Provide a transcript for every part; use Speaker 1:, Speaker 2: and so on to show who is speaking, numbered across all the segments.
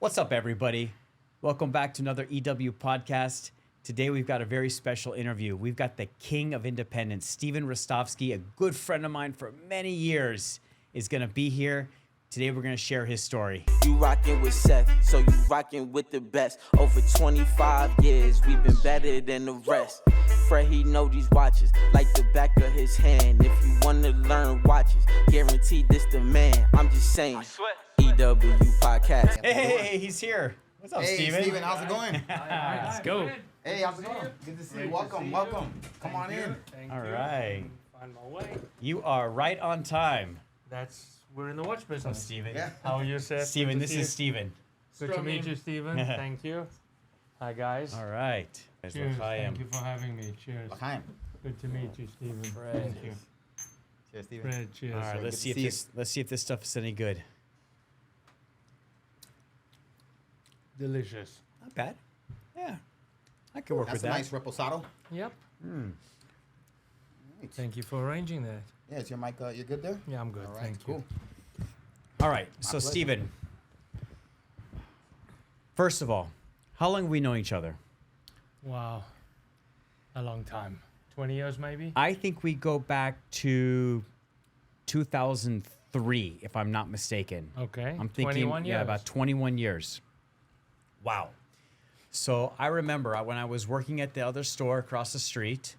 Speaker 1: What's up, everybody? Welcome back to another EW podcast. Today, we've got a very special interview. We've got the king of independence, Steven Rostovsky, a good friend of mine for many years, is going to be here. Today, we're going to share his story.
Speaker 2: You rockin' with Seth, so you rockin' with the best. Over 25 years, we've been better than the rest. Fred, he know these watches like the back of his hand. If you wanna learn watches, guaranteed this the man. I'm just saying. EW podcast.
Speaker 1: Hey, he's here. What's up,
Speaker 3: Hey,
Speaker 1: Steven?
Speaker 3: Steven, how's it going?
Speaker 1: Let's go.
Speaker 3: Hey, how's it going? Good to see you. Welcome. Come on in.
Speaker 1: All right.
Speaker 4: Find my way.
Speaker 1: You are right on time.
Speaker 4: We're in the watch
Speaker 1: What's up,
Speaker 4: business.
Speaker 1: Steven?
Speaker 3: Yeah.
Speaker 4: How are you, Seth?
Speaker 1: Steven,
Speaker 4: Good
Speaker 1: this
Speaker 4: to see
Speaker 1: is
Speaker 4: you.
Speaker 1: Steven.
Speaker 4: Good to meet you, Steven. Thank you. Hi, guys.
Speaker 1: All right.
Speaker 4: Cheers.
Speaker 1: L'chaim.
Speaker 4: Thank you for having me. Cheers.
Speaker 3: L'chaim.
Speaker 4: Good to meet you, Steven.
Speaker 1: Fred.
Speaker 4: Thank you.
Speaker 3: Cheers, Steven.
Speaker 4: Fred, cheers.
Speaker 1: All right,
Speaker 3: good
Speaker 1: let's
Speaker 3: to
Speaker 1: see if
Speaker 3: see you.
Speaker 1: let's see if this stuff is any good.
Speaker 4: Delicious.
Speaker 1: Not bad. Yeah, I could work
Speaker 3: That's
Speaker 1: with
Speaker 3: a
Speaker 1: that.
Speaker 3: nice reposado.
Speaker 4: Yep.
Speaker 3: Right.
Speaker 4: Thank you for arranging that.
Speaker 3: Yeah, is your mic, you're good there?
Speaker 4: Yeah, I'm good.
Speaker 3: All right,
Speaker 4: Thank
Speaker 3: cool.
Speaker 4: you.
Speaker 1: All right, so
Speaker 3: pleasure.
Speaker 1: Steven, first of all, how long have we known each other?
Speaker 4: Wow. A long time. 20 years, maybe?
Speaker 1: I think we go back to 2003, if I'm not mistaken.
Speaker 4: Okay.
Speaker 1: I'm thinking,
Speaker 4: 21 years.
Speaker 1: yeah, about 21 years. Wow. So I remember when I was working at the other store across the street,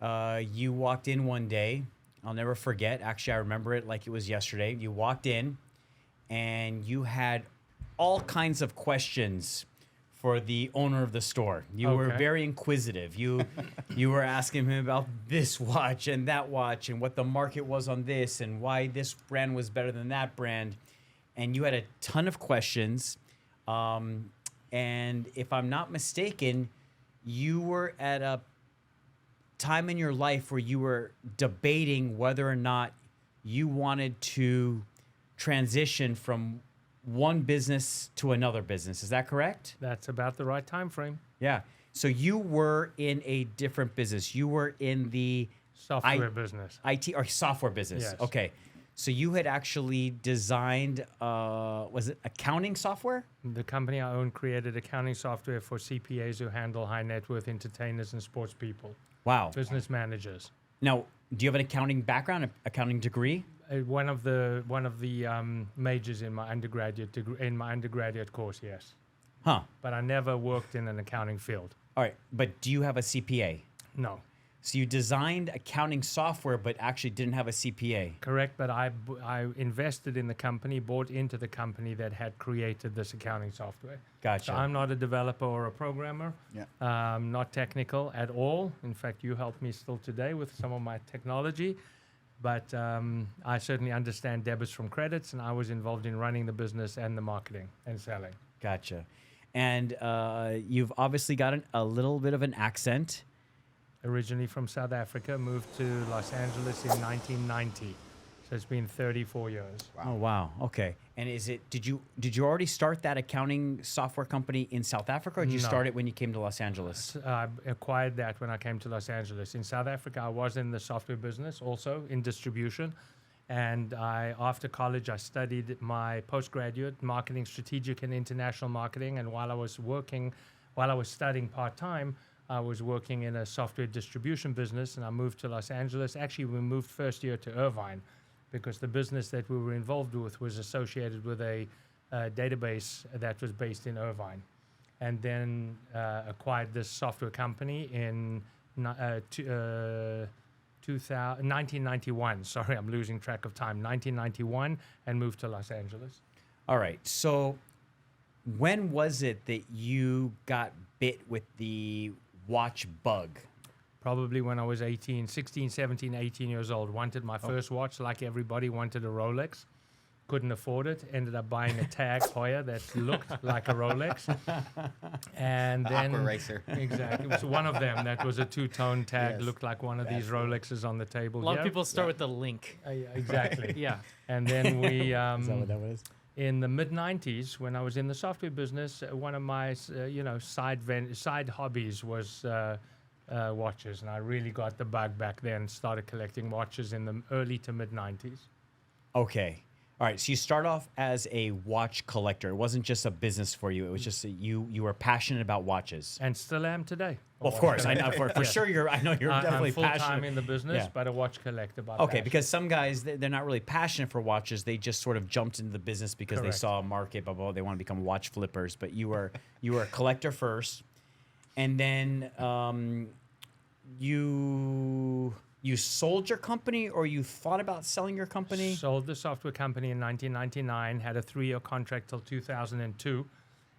Speaker 1: you walked in one day. I'll never forget. Actually, I remember it like it was yesterday. You walked in and you had all kinds of questions for the owner of the store. You were
Speaker 4: Okay.
Speaker 1: very inquisitive. You were asking him about this watch and that watch and what the market was on this and why this brand was better than that brand. And you had a ton of questions. And if I'm not mistaken, you were at a time in your life where you were debating whether or not you wanted to transition from one business to another business. Is that correct?
Speaker 4: That's about the right time frame.
Speaker 1: Yeah. So you were in a different business. You were in the
Speaker 4: Software business.
Speaker 1: IT or software business.
Speaker 4: Yes.
Speaker 1: Okay. So you had actually designed, was it accounting software?
Speaker 4: The company I own created accounting software for CPAs who handle high net worth entertainers and sports people,
Speaker 1: Wow.
Speaker 4: business managers.
Speaker 1: Now, do you have an accounting background, an accounting degree?
Speaker 4: One of the majors in my undergraduate course, yes.
Speaker 1: Huh.
Speaker 4: But I never worked in an accounting field.
Speaker 1: All right. But do you have a CPA?
Speaker 4: No,
Speaker 1: So you designed accounting software, but actually didn't have a CPA.
Speaker 4: correct. But I invested in the company, bought into the company that had created this accounting software.
Speaker 1: Gotcha.
Speaker 4: So I'm not a developer or a programmer.
Speaker 3: Yeah.
Speaker 4: Not technical at all. In fact, you helped me still today with some of my technology. But I certainly understand debits from credits, and I was involved in running the business and the marketing and selling.
Speaker 1: Gotcha. And you've obviously got a little bit of an accent.
Speaker 4: Originally from South Africa, moved to Los Angeles in 1990. So it's been 34 years.
Speaker 1: Oh, wow. Okay. And did you already start that accounting software company in South Africa, or did you
Speaker 4: No.
Speaker 1: start it when you came to Los Angeles?
Speaker 4: I acquired that when I came to Los Angeles. In South Africa, I was in the software business, also in distribution. And after college, I studied my postgraduate marketing, strategic and international marketing. And while I was studying part-time, I was working in a software distribution business, and I moved to Los Angeles. Actually, we moved first year to Irvine because the business that we were involved with was associated with a database that was based in Irvine. And then acquired this software company in 1991. Sorry, I'm losing track of time. 1991, and moved to Los Angeles.
Speaker 1: All right. So when was it that you got bit with the watch bug?
Speaker 4: Probably when I was 16, 17, 18 years old. Wanted my first watch like everybody, wanted a Rolex. Couldn't afford it. Ended up buying a Tag Heuer that looked like a Rolex. And then
Speaker 3: Aqua Racer.
Speaker 4: Exactly. It was one of them that was a two-tone tag,
Speaker 3: Yes.
Speaker 4: looked like one of these
Speaker 3: That's
Speaker 4: Rolexes on the table.
Speaker 5: A lot
Speaker 4: here.
Speaker 5: of people start with the link.
Speaker 4: Exactly.
Speaker 5: Yeah.
Speaker 4: And then we
Speaker 1: Is that what that was?
Speaker 4: in the mid-90s, when I was in the software business, one of my side hobbies was watches, and I really got the bug back then. Started collecting watches in the early to mid-90s.
Speaker 1: Okay. All right, so you start off as a watch collector. It wasn't just a business for you. It was just you were passionate about watches.
Speaker 4: And still am today.
Speaker 1: Well, of course, I know for sure. I know you're definitely
Speaker 4: I'm full-time
Speaker 1: passionate
Speaker 4: in the business,
Speaker 1: Yeah.
Speaker 4: but a watch collector by
Speaker 1: Okay,
Speaker 4: passion.
Speaker 1: because some guys they're not really passionate for watches. They just sort of jumped into the business because they
Speaker 4: Correct.
Speaker 1: saw a market, blah, blah, blah. They want to become watch flippers. But you were a collector first, and then you sold your company, or you thought about selling your company.
Speaker 4: Sold the software company in 1999, had a 3-year contract till 2002.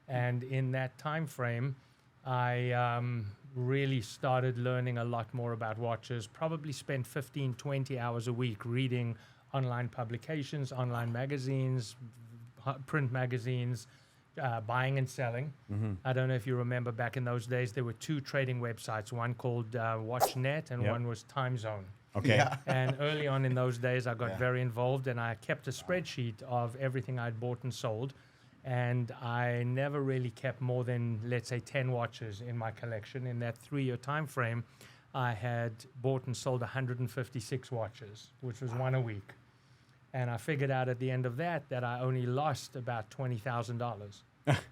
Speaker 4: And in that time frame, I really started learning a lot more about watches, probably spent 15, 20 hours a week reading online publications, online magazines, print magazines, buying and selling. I don't know if you remember back in those days, there were 2 trading websites, one called WatchNet and
Speaker 1: Yep.
Speaker 4: one was Time Zone.
Speaker 1: Okay.
Speaker 3: Yeah.
Speaker 4: And early on in those days, I got
Speaker 3: Yeah.
Speaker 4: very involved, and I kept a spreadsheet of everything I'd bought and sold. And I never really kept more than, let's say, 10 watches in my collection. In that 3-year time frame, I had bought and sold 156 watches, which was one a week. And I figured out at the end of that I only lost about $20,000.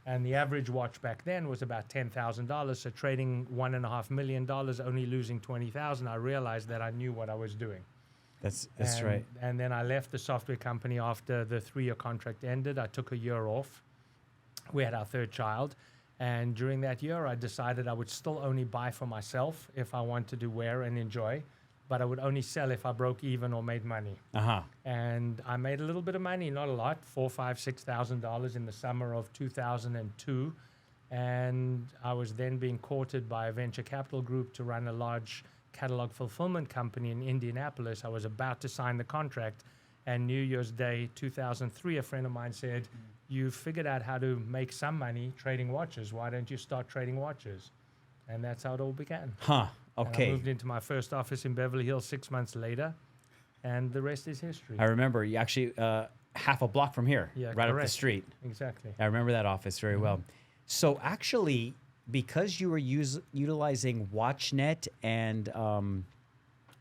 Speaker 4: And the average watch back then was about $10,000. So trading $1.5 million, only losing $20,000, I realized that I knew what I was doing.
Speaker 1: That's
Speaker 4: And-
Speaker 1: right.
Speaker 4: And then I left the software company after the 3-year contract ended. I took a year off. We had our 3rd child. And during that year, I decided I would still only buy for myself if I wanted to wear and enjoy, but I would only sell if I broke even or made money. And I made a little bit of money, not a lot, $4,000, $5,000, $6,000 in the summer of 2002. And I was then being courted by a venture capital group to run a large catalog fulfillment company in Indianapolis. I was about to sign the contract, and New Year's Day 2003, a friend of mine said, "You figured out how to make some money trading watches. Why don't you start trading watches?" And that's how it all began. And I
Speaker 1: Okay.
Speaker 4: moved into my first office in Beverly Hills 6 months later, and the rest is history.
Speaker 1: I remember you actually half a block from here,
Speaker 4: Yeah,
Speaker 1: right up the
Speaker 4: correct.
Speaker 1: street.
Speaker 4: Exactly.
Speaker 1: I remember that office very well. So actually, because you were utilizing WatchNet and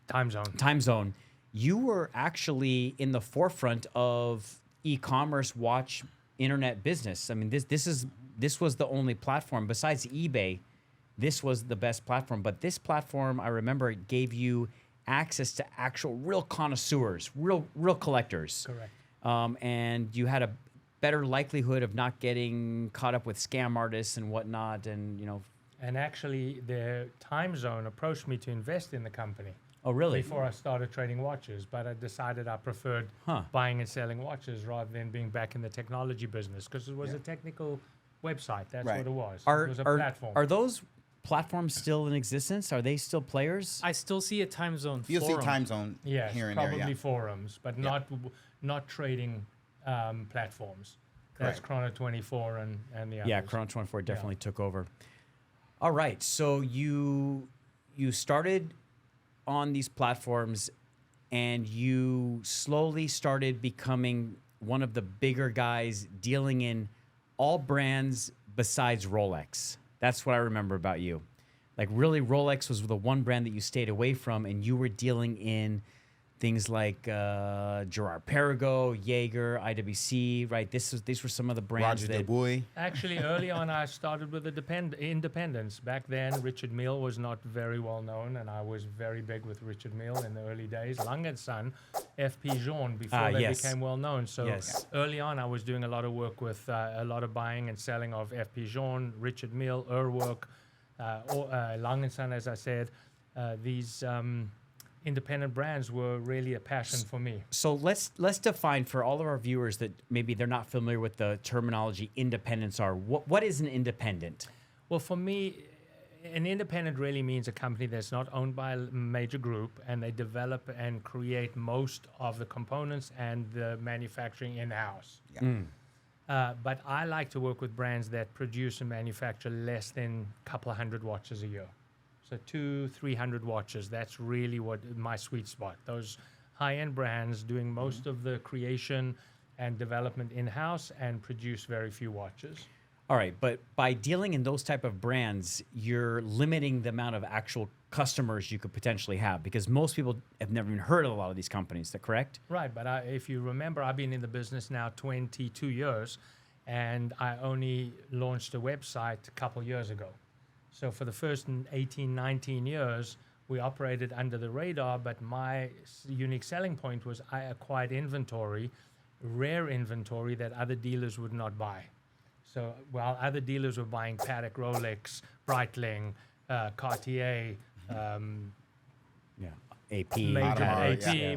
Speaker 4: Time Zone.
Speaker 1: Time Zone, you were actually in the forefront of e-commerce watch internet business. I mean, this was the only platform besides eBay. This was the best platform, but this platform, I remember, it gave you access to actual real connoisseurs, real collectors.
Speaker 4: Correct.
Speaker 1: And you had a better likelihood of not getting caught up with scam artists and whatnot, and
Speaker 4: And actually, the Time Zone approached me to invest in the company
Speaker 1: Oh, really?
Speaker 4: before I started trading watches, but I decided I preferred buying and selling watches rather than being back in the technology business, because it was a technical website. That's
Speaker 3: Right.
Speaker 4: what it was.
Speaker 1: Are
Speaker 4: It was a
Speaker 1: are,
Speaker 4: platform.
Speaker 1: are those platforms still in existence? Are they still players?
Speaker 5: I still see a Time Zone
Speaker 3: You'll
Speaker 5: forum.
Speaker 3: see Time Zone
Speaker 4: Yes,
Speaker 3: here and
Speaker 4: probably
Speaker 3: there. Yeah.
Speaker 4: forums, but not trading platforms. That's Chrono 24 and the others.
Speaker 1: Yeah, Chrono 24 definitely took over. All right, so you started on these platforms, and you slowly started becoming one of the bigger guys dealing in all brands besides Rolex. That's what I remember about you. Like, really, Rolex was the one brand that you stayed away from, and you were dealing in things like Gerard Perregaux, Jaeger, IWC, right? These were some of the brands
Speaker 3: Roger
Speaker 1: that...
Speaker 3: Dubuis.
Speaker 4: Actually, early on, I started with the independents. Back then, Richard Mille was not very well known, and I was very big with Richard Mille in the early days. Lang & Son, FP Journe, before they
Speaker 1: yes.
Speaker 4: became well known. So
Speaker 1: Yes.
Speaker 4: early on, I was doing a lot of work with a lot of buying and selling of FP Journe, Richard Mille, Urwerk, Lang & Son, as I said. These independent brands were really a passion for me.
Speaker 1: So let's define for all of our viewers that maybe they're not familiar with the terminology independents are. What is an independent?
Speaker 4: Well, for me, an independent really means a company that's not owned by a major group, and they develop and create most of the components and the manufacturing in-house. But I like to work with brands that produce and manufacture less than a couple of hundred watches a year. So 200-300 watches, that's really what my sweet spot. Those high-end brands doing most of the creation and development in-house and produce very few watches.
Speaker 1: All right, but by dealing in those type of brands, you're limiting the amount of actual customers you could potentially have, because most people have never even heard of a lot of these companies. Is that correct?
Speaker 4: Right, but if you remember, I've been in the business now 22 years, and I only launched a website a couple years ago. So for the first 18, 19 years, we operated under the radar, but my unique selling point was I acquired inventory, rare inventory that other dealers would not buy. So while other dealers were buying Patek, Rolex, Breitling, Cartier,
Speaker 1: Yeah. AP.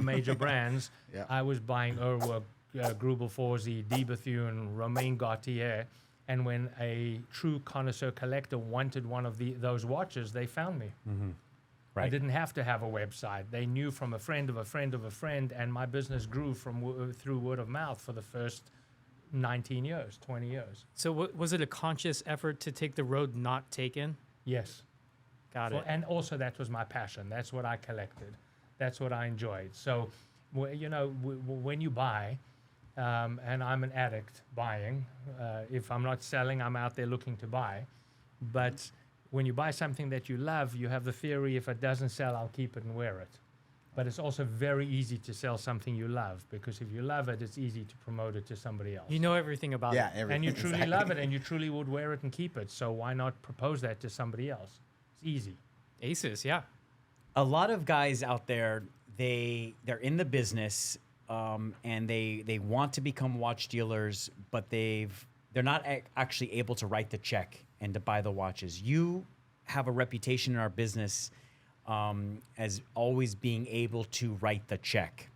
Speaker 4: major brands,
Speaker 3: Yeah.
Speaker 4: I was buying Urwerk, Grubel Forsey, DeBethune, Romain Gaultier, and when a true connoisseur collector wanted one of those watches, they found me. I
Speaker 1: Right.
Speaker 4: didn't have to have a website. They knew from a friend of a friend of a friend, and my business grew through word of mouth for the first 19 years, 20 years.
Speaker 5: So was it a conscious effort to take the road not taken?
Speaker 4: Yes.
Speaker 5: Got it.
Speaker 4: And also that was my passion. That's what I collected. That's what I enjoyed. So, when you buy, and I'm an addict buying, if I'm not selling, I'm out there looking to buy. But when you buy something that you love, you have the theory, if it doesn't sell, I'll keep it and wear it. But it's also very easy to sell something you love, because if you love it, it's easy to promote it to somebody else.
Speaker 5: You know everything about
Speaker 3: Yeah,
Speaker 5: it.
Speaker 3: everything.
Speaker 4: And you truly
Speaker 3: exactly.
Speaker 4: love it, and you truly would wear it and keep it. So why not propose that to somebody else? It's easy.
Speaker 5: Aces, yeah.
Speaker 1: A lot of guys out there, they're in the business, and they want to become watch dealers, but they're not actually able to write the check and to buy the watches. You have a reputation in our business as always being able to write the check.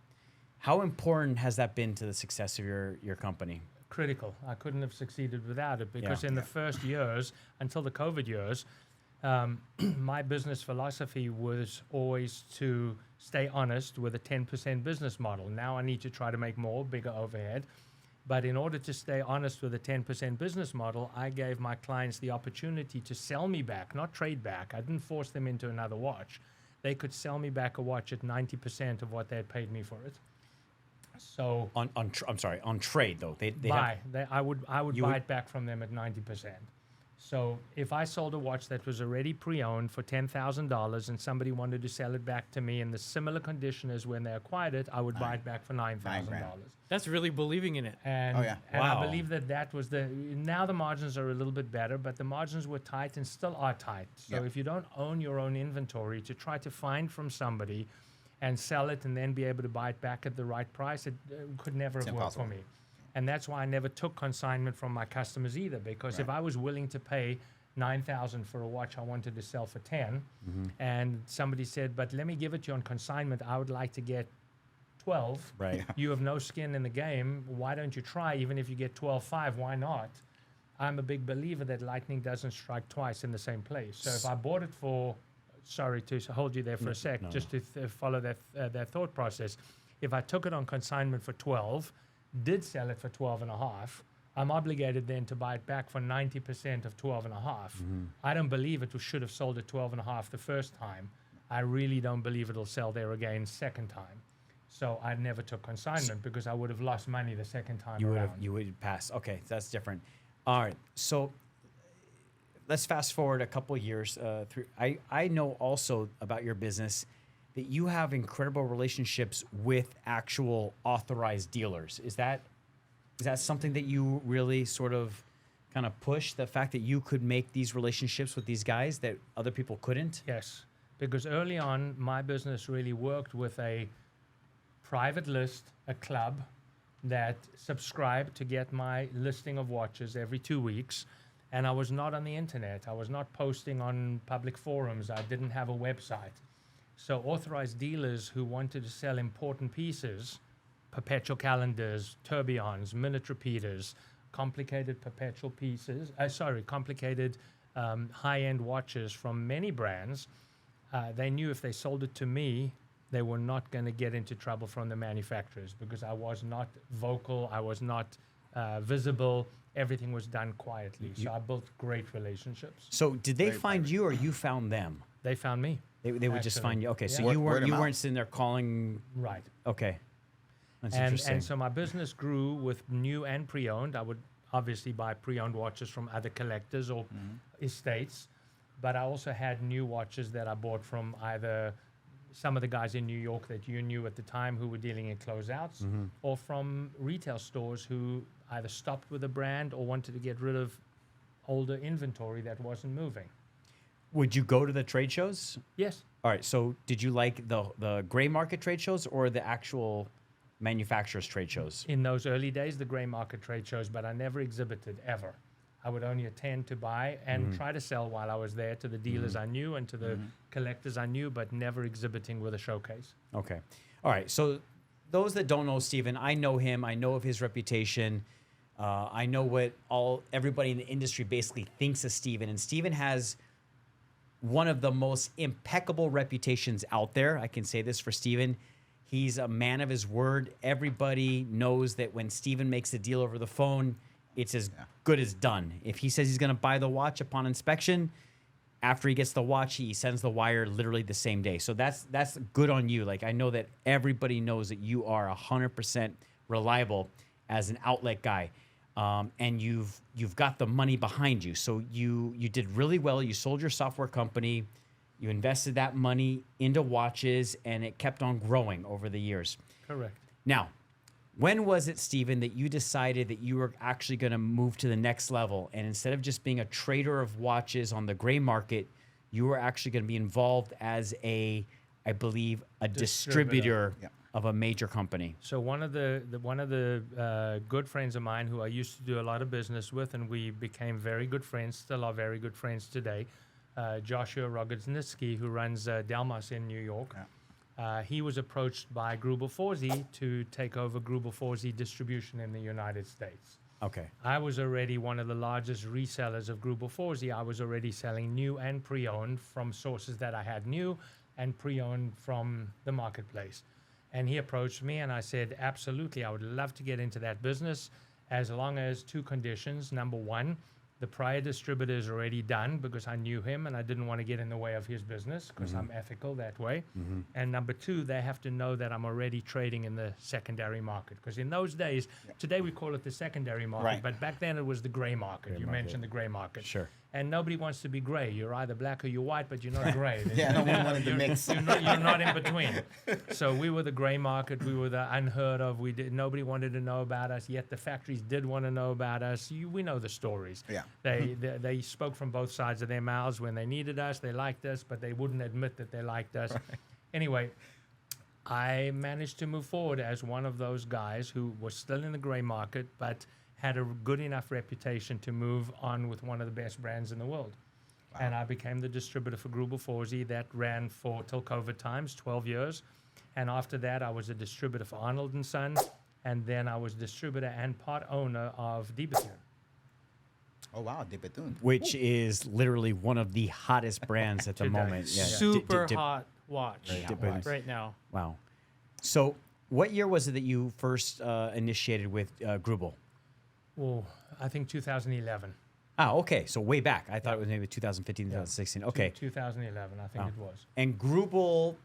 Speaker 1: How important has that been to the success of your company?
Speaker 4: Critical. I couldn't have succeeded without it, because
Speaker 1: Yeah.
Speaker 4: in the first years, until the COVID years, my business philosophy was always to stay honest with a 10% business model. Now I need to try to make more, bigger overhead. But in order to stay honest with a 10% business model, I gave my clients the opportunity to sell me back, not trade back. I didn't force them into another watch. They could sell me back a watch at 90% of what they had paid me for it. So
Speaker 1: I'm sorry, on trade though. They
Speaker 4: buy. I would
Speaker 1: You
Speaker 4: buy
Speaker 1: would-
Speaker 4: it back from them at 90%. So if I sold a watch that was already pre-owned for $10,000 and somebody wanted to sell it back to me in the similar condition as when they acquired it, I would buy it back for $9,000.
Speaker 5: That's really believing in it.
Speaker 4: And,
Speaker 3: Oh, yeah.
Speaker 4: and
Speaker 1: Wow.
Speaker 4: I believe that was now the margins are a little bit better, but the margins were tight and still are tight. So
Speaker 3: Yeah.
Speaker 4: if you don't own your own inventory, to try to find from somebody and sell it and then be able to buy it back at the right price, it could never
Speaker 3: It's
Speaker 4: have worked for
Speaker 3: impossible.
Speaker 4: me. And that's why I never took consignment from my customers either, because if
Speaker 3: Right.
Speaker 4: I was willing to pay $9,000 for a watch I wanted to sell for 10, and somebody said, but let me give it to you on consignment, I would like to get 12.
Speaker 1: Right.
Speaker 4: You have no skin in the game. Why don't you try? Even if you get 12.5, why not? I'm a big believer that lightning doesn't strike twice in the same place. So if I bought it for, sorry to hold you there for a sec, just to follow that thought process. If I took it on consignment for 12, did sell it for 12.5, I'm obligated then to buy it back for 90% of 12.5. I don't believe it should have sold at 12.5 the first time. I really don't believe it'll sell there again second time. So I never took consignment because I would have lost money the second time around.
Speaker 1: You would pass. Okay, that's different. All right, so let's fast forward a couple of years through. I know also about your business that you have incredible relationships with actual authorized dealers. Is that something that you really sort of kind of push, the fact that you could make these relationships with these guys that other people couldn't?
Speaker 4: Yes, because early on, my business really worked with a private list, a club that subscribed to get my listing of watches every 2 weeks. And I was not on the internet. I was not posting on public forums. I didn't have a website. So authorized dealers who wanted to sell important pieces, perpetual calendars, tourbillons, minute repeaters, complicated perpetual pieces, complicated high-end watches from many brands, they knew if they sold it to me, they were not going to get into trouble from the manufacturers because I was not vocal, I was not visible, everything was done quietly. So I built great relationships.
Speaker 1: So did they
Speaker 3: Very
Speaker 1: find you or you found them?
Speaker 4: They found me.
Speaker 1: They would just
Speaker 4: Actually,
Speaker 1: find you. Okay, so
Speaker 4: yeah.
Speaker 1: you
Speaker 3: Word of mouth.
Speaker 1: weren't sitting there calling.
Speaker 4: Right.
Speaker 1: Okay, that's
Speaker 4: And
Speaker 1: interesting.
Speaker 4: so my business grew with new and pre-owned. obviously buy pre-owned watches from other collectors or estates. But I also had new watches that I bought from either some of the guys in New York that you knew at the time who were dealing in closeouts, or from retail stores who either stopped with a brand or wanted to get rid of older inventory that wasn't moving.
Speaker 1: Would you go to the trade shows?
Speaker 4: Yes.
Speaker 1: All right. So did you like the gray market trade shows or the actual manufacturers trade shows?
Speaker 4: In those early days, the gray market trade shows, but I never exhibited ever. I would only attend to buy and try to sell while I was there to the dealers I knew and to the collectors I knew, but never exhibiting with a showcase.
Speaker 1: Okay. All right. So those that don't know Steven, I know him. I know of his reputation. I know what everybody in the industry basically thinks of Steven. And Steven has one of the most impeccable reputations out there. I can say this for Steven. He's a man of his word. Everybody knows that when Steven makes a deal over the phone, it's as good as done. If he says he's going to buy the watch upon inspection, after he gets the watch, he sends the wire literally the same day. So that's good on you. Like, I know that everybody knows that you are 100% reliable as an outlet guy, and you've got the money behind you. So you did really well. You sold your software company, you invested that money into watches, and it kept on growing over the years.
Speaker 4: Correct.
Speaker 1: Now, when was it, Steven, that you decided that you were actually going to move to the next level? And instead of just being a trader of watches on the gray market, you were actually going to be involved as I believe, a distributor of a major company.
Speaker 4: So one of the good friends of mine who I used to do a lot of business with, and we became very good friends, still are very good friends today, Joshua Rogoznitsky, who runs Delmas in New York. He was approached by Grubel Forsey to take over Grubel Forsey distribution in the United States.
Speaker 1: Okay.
Speaker 4: I was already one of the largest resellers of Grubel Forsey. I was already selling new and pre-owned from sources that I had new and pre-owned from the marketplace. And he approached me and I said, absolutely, I would love to get into that business as long as two conditions. Number one, the prior distributor is already done because I knew him and I didn't want to get in the way of his business because I'm ethical that way. And number two, they have to know that I'm already trading in the secondary market. Because in those days, today we call it the secondary market, but back then it was the gray market. You mentioned the gray market.
Speaker 1: Sure.
Speaker 4: And nobody wants to be gray. You're either black or you're white, but you're not gray.
Speaker 3: No one wanted to mix.
Speaker 4: You're not in between. So we were the gray market. We were the unheard of. Nobody wanted to know about us, yet the factories did want to know about us. We know the stories.
Speaker 3: Yeah.
Speaker 4: They spoke from both sides of their mouths. When they needed us, they liked us, but they wouldn't admit that they liked us. Anyway, I managed to move forward as one of those guys who was still in the gray market, but had a good enough reputation to move on with one of the best brands in the world. Wow. And I became the distributor for Grubel Forsey. That ran till COVID times, 12 years. And after that, I was a distributor for Arnold & Son. And then I was distributor and part owner of DeBethune.
Speaker 3: Oh, wow, DeBethune.
Speaker 1: Which is literally one of the hottest brands at the moment.
Speaker 5: Yeah. Super hot watch
Speaker 1: right
Speaker 5: now.
Speaker 1: Wow. So what year was it that you first initiated with Grubel?
Speaker 4: Well, I think 2011.
Speaker 1: Oh, okay. So way back. I thought it was maybe 2015, 2016. Okay.
Speaker 4: 2011, I think it was.
Speaker 1: And Grubel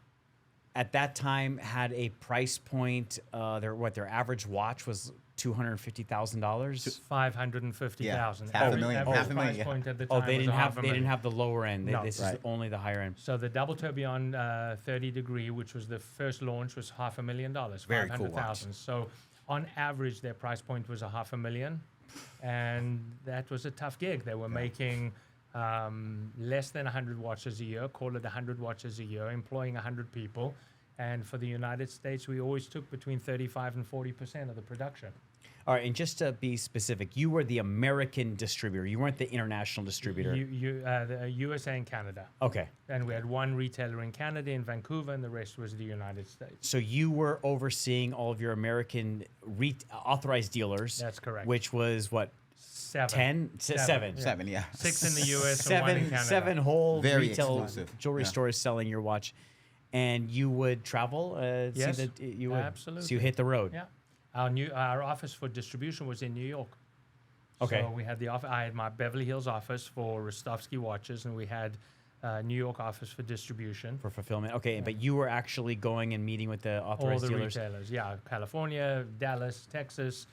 Speaker 1: at that time had a price point. Their average watch was $250,000.
Speaker 4: $550,000.
Speaker 3: Half a million.
Speaker 4: Price point at the time
Speaker 1: they
Speaker 4: was
Speaker 1: didn't have the lower end.
Speaker 4: No.
Speaker 1: This is only the higher end.
Speaker 4: So the double tourbillon 30 degree, which was the first launch, was $500,000.
Speaker 3: Very cool watch.
Speaker 4: So on average, their price point was $500,000, and that was a tough gig. They were making less than 100 watches a year, call it 100 watches a year, employing 100 people. And for the United States, we always took between 35 and 40% of the production.
Speaker 1: All right, and just to be specific, you were the American distributor. You weren't the international distributor.
Speaker 4: The USA and Canada.
Speaker 1: Okay.
Speaker 4: And we had one retailer in Canada, in Vancouver, and the rest was the United States.
Speaker 1: So you were overseeing all of your American authorized dealers.
Speaker 4: That's correct.
Speaker 1: Which was what?
Speaker 4: Seven.
Speaker 1: Seven.
Speaker 4: Yeah.
Speaker 3: 7, yeah.
Speaker 4: 6 in the US and 1 in Canada.
Speaker 1: Seven whole
Speaker 3: Very
Speaker 1: retail
Speaker 3: exclusive.
Speaker 1: jewelry stores selling your watch. And you would travel?
Speaker 4: Yes,
Speaker 1: see that you would,
Speaker 4: absolutely.
Speaker 1: So you hit the road.
Speaker 4: Yeah. Our office for distribution was in New York.
Speaker 1: Okay.
Speaker 4: So we had the office. I had my Beverly Hills office for Rostovsky watches, and we had New York office for distribution.
Speaker 1: For fulfillment. Okay, but you were actually going and meeting with the authorized
Speaker 4: all the
Speaker 1: dealers?
Speaker 4: retailers, yeah. California, Dallas, Texas,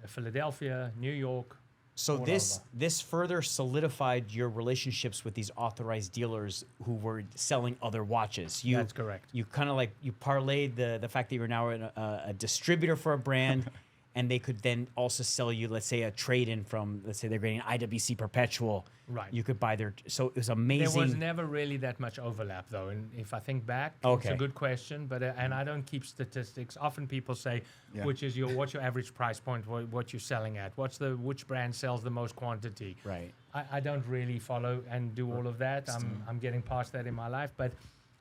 Speaker 4: Philadelphia, New York.
Speaker 1: So
Speaker 4: all
Speaker 1: this further solidified your relationships with these authorized dealers who were selling other watches.
Speaker 4: That's correct.
Speaker 1: You kind of like you parlayed the fact that you're now a distributor for a brand, and they could then also sell you, let's say, a trade-in from, let's say they're getting an IWC Perpetual.
Speaker 4: Right.
Speaker 1: You could buy their. So it was amazing.
Speaker 4: There was never really that much overlap, though. And if I think back, it's
Speaker 1: Okay.
Speaker 4: a good question. But and I don't keep statistics. Often people say,
Speaker 3: Yeah.
Speaker 4: what's your average price point? What you're selling at? Which brand sells the most quantity?
Speaker 1: Right.
Speaker 4: I don't really follow and do all of that. I'm getting past that in my life, but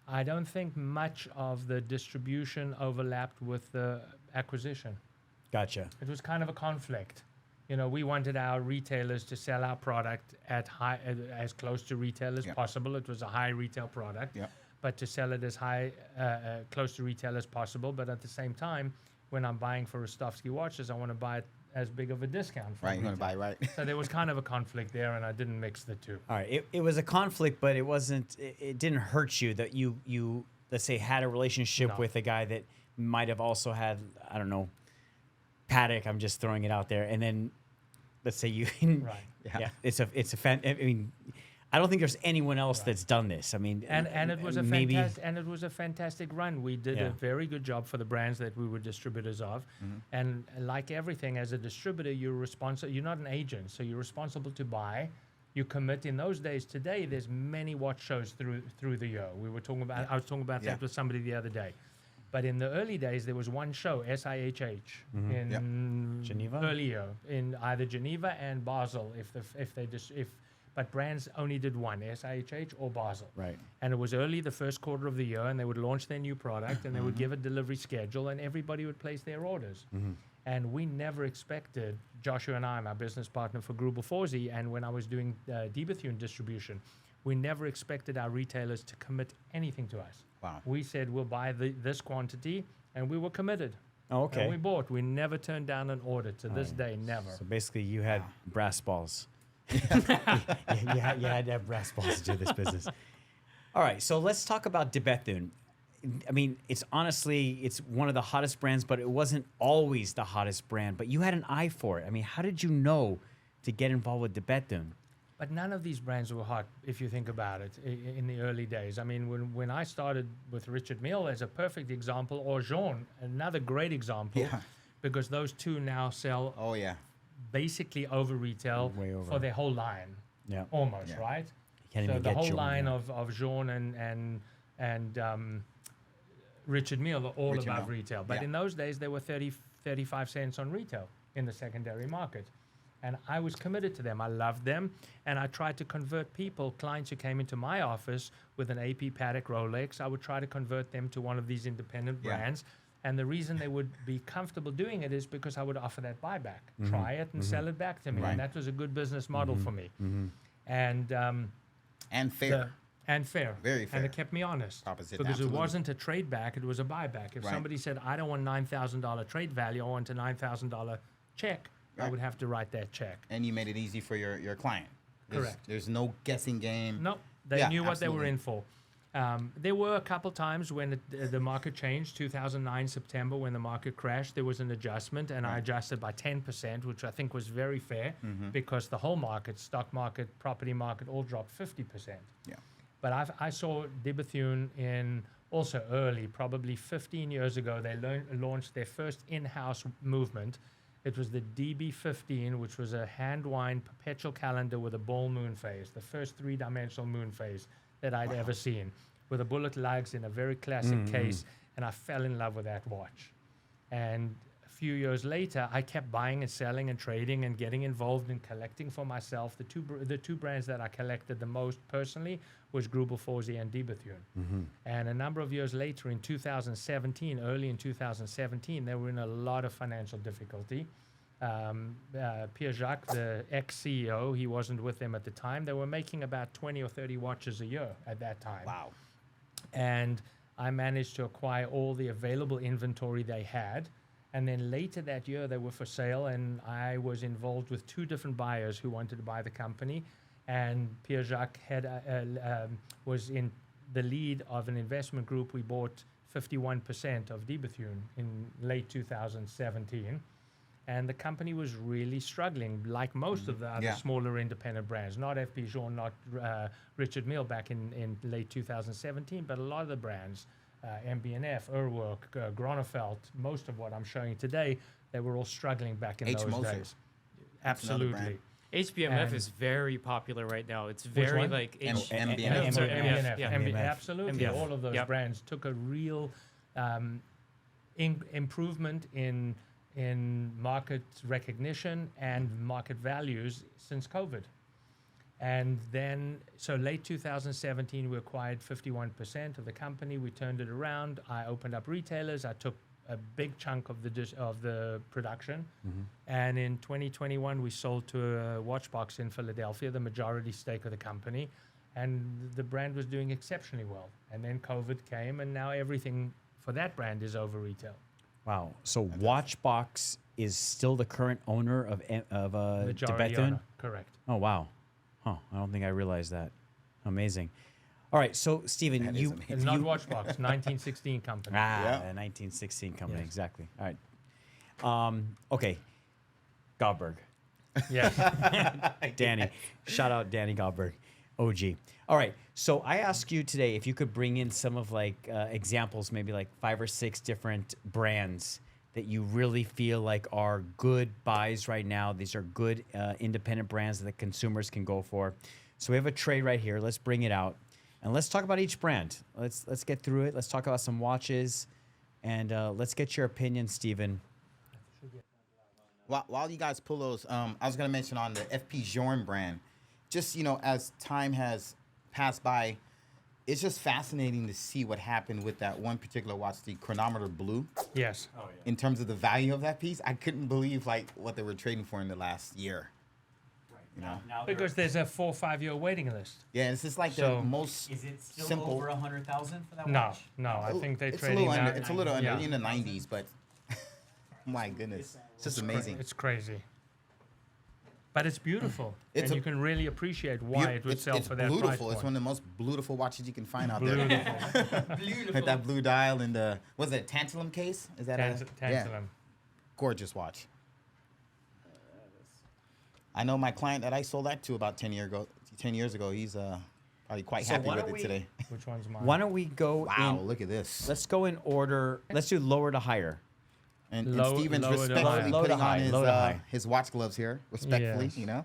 Speaker 4: I don't think much of the distribution overlapped with the acquisition.
Speaker 1: Gotcha.
Speaker 4: It was kind of a conflict. You know, we wanted our retailers to sell our product at as close to retail as
Speaker 3: Yeah.
Speaker 4: possible. It was a high retail product,
Speaker 3: Yeah.
Speaker 4: but to sell it as close to retail as possible. But at the same time, when I'm buying for Rostovsky watches, I want to buy it as big of a discount. From
Speaker 3: Right, you're going to
Speaker 4: retail.
Speaker 3: buy right.
Speaker 4: So there was kind of a conflict there, and I didn't mix the two.
Speaker 1: All right. It was a conflict, but it wasn't. It didn't hurt you that you let's say had a relationship
Speaker 4: No.
Speaker 1: with a guy that might have also had, I don't know, Paddock. I'm just throwing it out there, and then let's say you.
Speaker 4: Right.
Speaker 1: Yeah. It's a fan. I mean, I don't think there's anyone else that's done this. I mean,
Speaker 4: And it was a
Speaker 1: maybe.
Speaker 4: fantastic run. We did
Speaker 1: Yeah.
Speaker 4: a very good job for the brands that we were distributors of. And like everything, as a distributor, you're responsible. You're not an agent, so you're responsible to buy. You commit. In those days, today there's many watch shows through the year. We were talking about. I was talking about
Speaker 3: Yeah.
Speaker 4: that with somebody the other day. But in the early days, there was one show, SIHH, in
Speaker 1: Geneva?
Speaker 4: earlier in either Geneva and Basel, but brands only did one, SIHH or Basel.
Speaker 1: Right.
Speaker 4: And it was early the first quarter of the year, and they would launch their new product, and they would give a delivery schedule, and everybody would place their orders. And we never expected, Joshua and I, my business partner for Blvd, and when I was doing DeBethune distribution, we never expected our retailers to commit anything to us.
Speaker 3: Wow.
Speaker 4: We said, we'll buy this quantity, and we were committed.
Speaker 1: Oh, okay.
Speaker 4: And we bought. We never turned down an order to this day, never.
Speaker 1: So basically, you had brass balls. you had to have brass balls to do this business. All right, so let's talk about DeBethune. I mean, it's one of the hottest brands, but it wasn't always the hottest brand. But you had an eye for it. I mean, how did you know to get involved with DeBethune?
Speaker 4: But none of these brands were hot, if you think about it, in the early days. I mean, when I started with Richard Mille as a perfect example, or Journe, another great example,
Speaker 3: Yeah.
Speaker 4: because those two now sell
Speaker 3: Oh, yeah.
Speaker 4: basically over retail
Speaker 1: Way over.
Speaker 4: for their whole line,
Speaker 1: Yeah.
Speaker 4: almost,
Speaker 3: Yeah.
Speaker 4: right?
Speaker 1: Can't
Speaker 4: So
Speaker 1: even
Speaker 4: the
Speaker 1: get
Speaker 4: whole
Speaker 1: Journe,
Speaker 4: line
Speaker 1: yeah.
Speaker 4: of Journe and Richard Mille are all
Speaker 3: Richard
Speaker 4: above
Speaker 3: Mille.
Speaker 4: retail. But
Speaker 3: Yeah.
Speaker 4: in those days, they were 35 cents on retail in the secondary market. And I was committed to them. I loved them. And I tried to convert clients who came into my office with an AP Paddock Rolex, I would try to convert them to one of these independent
Speaker 3: Yeah.
Speaker 4: brands. And the reason they would be comfortable doing it is because I would offer that buyback. Try it and sell it back to me.
Speaker 3: Right.
Speaker 4: And that was a good business model for me. And
Speaker 3: And fair.
Speaker 4: and fair.
Speaker 3: Very fair.
Speaker 4: And it kept me honest.
Speaker 3: Opposite,
Speaker 4: Because
Speaker 3: absolutely.
Speaker 4: it wasn't a trade back, it was a buyback. If
Speaker 3: Right.
Speaker 4: somebody said, I don't want $9,000 trade value, I want a $9,000 check, I
Speaker 3: Right.
Speaker 4: would have to write that check.
Speaker 3: And you made it easy for your client.
Speaker 4: Correct.
Speaker 3: There's no guessing game.
Speaker 4: No, they
Speaker 3: Yeah,
Speaker 4: knew what they were
Speaker 3: absolutely.
Speaker 4: in for. There were a couple times when the market changed. 2009 September, when the market crashed, there was an adjustment, and I adjusted by 10%, which I think was very fair, because the whole market, stock market, property market, all dropped 50%.
Speaker 3: Yeah.
Speaker 4: But I saw DeBethune in also early, probably 15 years ago. They launched their first in-house movement. It was the DB15, which was a hand-wind perpetual calendar with a ball moon phase, the first three-dimensional moon phase that I'd ever seen, with the bullet lugs in a very classic case, and I fell in love with that watch. And a few years later, I kept buying and selling and trading and getting involved in collecting for myself. The two brands that I collected the most personally was Blvd and DeBethune. And a number of years later, in 2017, early in 2017, they were in a lot of financial difficulty. Pierre Jacques, the ex-CEO, he wasn't with them at the time. They were making about 20 or 30 watches a year at that time.
Speaker 3: Wow.
Speaker 4: And I managed to acquire all the available inventory they had. And then later that year, they were for sale, and I was involved with two different buyers who wanted to buy the company. And Pierre Jacques was in the lead of an investment group. We bought 51% of DeBethune in late 2017. and the company was really struggling, like most of the other smaller independent brands. Not FP Journe, not Richard Mille back in late 2017, but a lot of the brands, MB&F, Urwerk, Gronefeld, most of what I'm showing today, they were all struggling back in those days. Absolutely.
Speaker 5: HBMF is very popular right now. It's very
Speaker 4: one?
Speaker 5: like
Speaker 3: MB&F.
Speaker 5: sorry,
Speaker 4: MB&F.
Speaker 5: yeah.
Speaker 4: Absolutely.
Speaker 5: MB&F.
Speaker 4: All of those
Speaker 5: Yep.
Speaker 4: brands took a real improvement in market recognition and market values since COVID. And then, so late 2017, we acquired 51% of the company. We turned it around. I opened up retailers. I took a big chunk of the production. And in 2021, we sold to a watch box in Philadelphia, the majority stake of the company. And the brand was doing exceptionally well. And then COVID came, and now everything for that brand is over retail.
Speaker 1: Wow. So Watchbox is still the current owner of
Speaker 4: Majority
Speaker 1: DeBethune?
Speaker 4: owner, correct.
Speaker 1: Oh, wow. Huh. I don't think I realized that. Amazing. All right. So, Steven,
Speaker 3: That
Speaker 1: you...
Speaker 3: is
Speaker 4: And not Watchbox, 1916 company.
Speaker 1: a 1916 company.
Speaker 4: Yes.
Speaker 1: Exactly. All right. Okay. Goldberg.
Speaker 4: Yes.
Speaker 1: Danny. Shout out Danny Goldberg. OG. All right. So I ask you today if you could bring in some of examples, maybe like 5 or 6 different brands that you really feel like are good buys right now. These are good independent brands that the consumers can go for. So we have a tray right here. Let's bring it out and let's talk about each brand. Let's get through it. Let's talk about some watches, and let's get your opinion, Steven.
Speaker 3: While you guys pull those, I was going to mention on the FP Journe brand, just, as time has passed by, it's just fascinating to see what happened with that one particular watch, the Chronometer Blue.
Speaker 4: Yes.
Speaker 3: In terms of the value of that piece, I couldn't believe what they were trading for in the last year.
Speaker 4: Because there's a 4 or 5 year waiting list.
Speaker 3: Yeah, it's just like
Speaker 4: So-
Speaker 3: the most
Speaker 1: Is it still
Speaker 3: simple.
Speaker 1: over 100,000 for that
Speaker 4: No,
Speaker 1: watch?
Speaker 4: no. I think they're
Speaker 3: it's a
Speaker 4: trading
Speaker 3: little under.
Speaker 4: now.
Speaker 3: It's a little under
Speaker 4: Yeah.
Speaker 3: in the 90s, but my goodness, it's just amazing.
Speaker 4: It's crazy. But it's beautiful.
Speaker 3: It's
Speaker 4: and
Speaker 3: a-
Speaker 4: you can really appreciate why it would sell
Speaker 3: it's
Speaker 4: for that price
Speaker 3: beautiful.
Speaker 4: point.
Speaker 3: It's one of the most beautiful watches you can find out there.
Speaker 4: Beautiful.
Speaker 3: With that blue dial and the was it tantalum case? Is that
Speaker 4: Tantalum.
Speaker 3: Yeah, gorgeous watch. I know my client that I sold that to about 10 years ago. He's probably quite
Speaker 1: So
Speaker 3: happy
Speaker 1: why
Speaker 3: with
Speaker 1: don't
Speaker 3: it today.
Speaker 4: Which one's mine?
Speaker 1: Why don't we go
Speaker 3: Wow,
Speaker 1: in?
Speaker 3: look at this.
Speaker 1: Let's go in order. Let's do lower to higher.
Speaker 3: And
Speaker 4: Low-
Speaker 3: Steven's
Speaker 4: low to
Speaker 3: respectfully
Speaker 4: high.
Speaker 1: Low to
Speaker 3: putting
Speaker 1: high,
Speaker 3: on
Speaker 1: low to high.
Speaker 3: his watch gloves here, respectfully,
Speaker 4: Yes.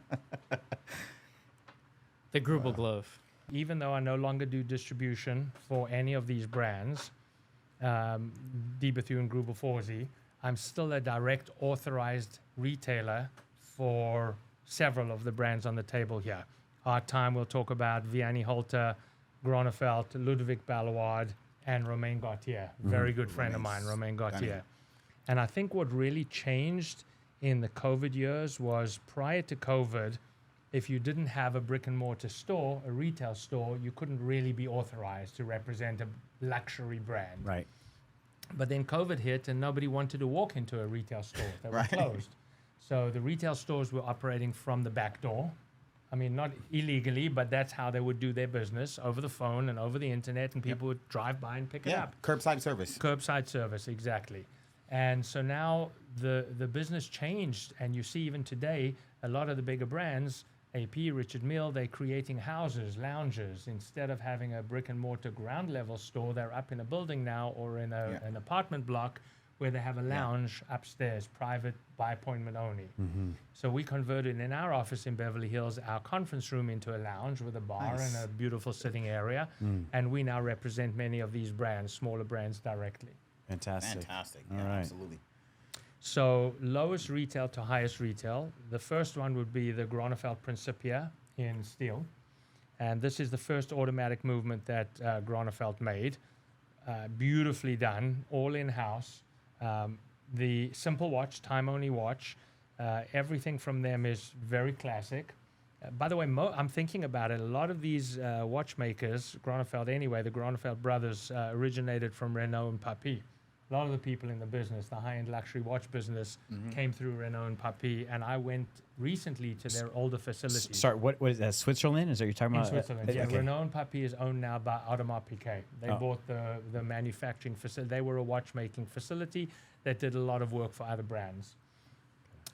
Speaker 5: The Grubel glove.
Speaker 4: Even though I no longer do distribution for any of these brands, DeBethune, Grubel, Forsey, I'm still a direct authorized retailer for several of the brands on the table here. Our time we'll talk about Vianney Halter, Gronefeld, Ludwig Ballard, and Romain Gaultier. Very good friend of mine, Romain Gaultier. And I think what really changed in the COVID years was prior to COVID, if you didn't have a brick and mortar store, a retail store, you couldn't really be authorized to represent a luxury brand.
Speaker 1: Right.
Speaker 4: But then COVID hit and nobody wanted to walk into a retail store. They were
Speaker 3: Right.
Speaker 4: closed. So the retail stores were operating from the back door. I mean, not illegally, but that's how they would do their business, over the phone and over the internet, and people would drive by and pick it
Speaker 3: Yeah,
Speaker 4: up.
Speaker 3: curbside service.
Speaker 4: Curbside service, exactly. And so now the business changed, and you see even today, a lot of the bigger brands, AP, Richard Mille, they're creating houses, lounges. Instead of having a brick and mortar ground level store, they're up in a building now or in an apartment block where they have a lounge upstairs, private, by appointment only. So we converted in our office in Beverly Hills our conference room into a lounge with a bar
Speaker 3: Nice.
Speaker 4: and a beautiful sitting area. And we now represent many of these brands, smaller brands, directly.
Speaker 1: Fantastic.
Speaker 3: Fantastic.
Speaker 1: All
Speaker 3: Yeah,
Speaker 1: right.
Speaker 3: absolutely.
Speaker 4: So lowest retail to highest retail. The first one would be the Gronefeld Principia in steel. And this is the first automatic movement that Gronefeld made. Beautifully done, all in-house. The simple watch, time-only watch, everything from them is very classic. By the way, I'm thinking about it. A lot of these watchmakers, Gronefeld anyway, the Gronefeld brothers originated from Renault and Papy. A lot of the people in the business, the high-end luxury watch business, came through Renault and Papy, and I went recently to their older facilities.
Speaker 1: Sorry, what is that? Switzerland? Is that what you're talking
Speaker 4: In
Speaker 1: about?
Speaker 4: Switzerland, yeah.
Speaker 1: Okay.
Speaker 4: Renault and Papy is owned now by Audemars Piguet. They bought the manufacturing facility. They were a watchmaking facility that did a lot of work for other brands.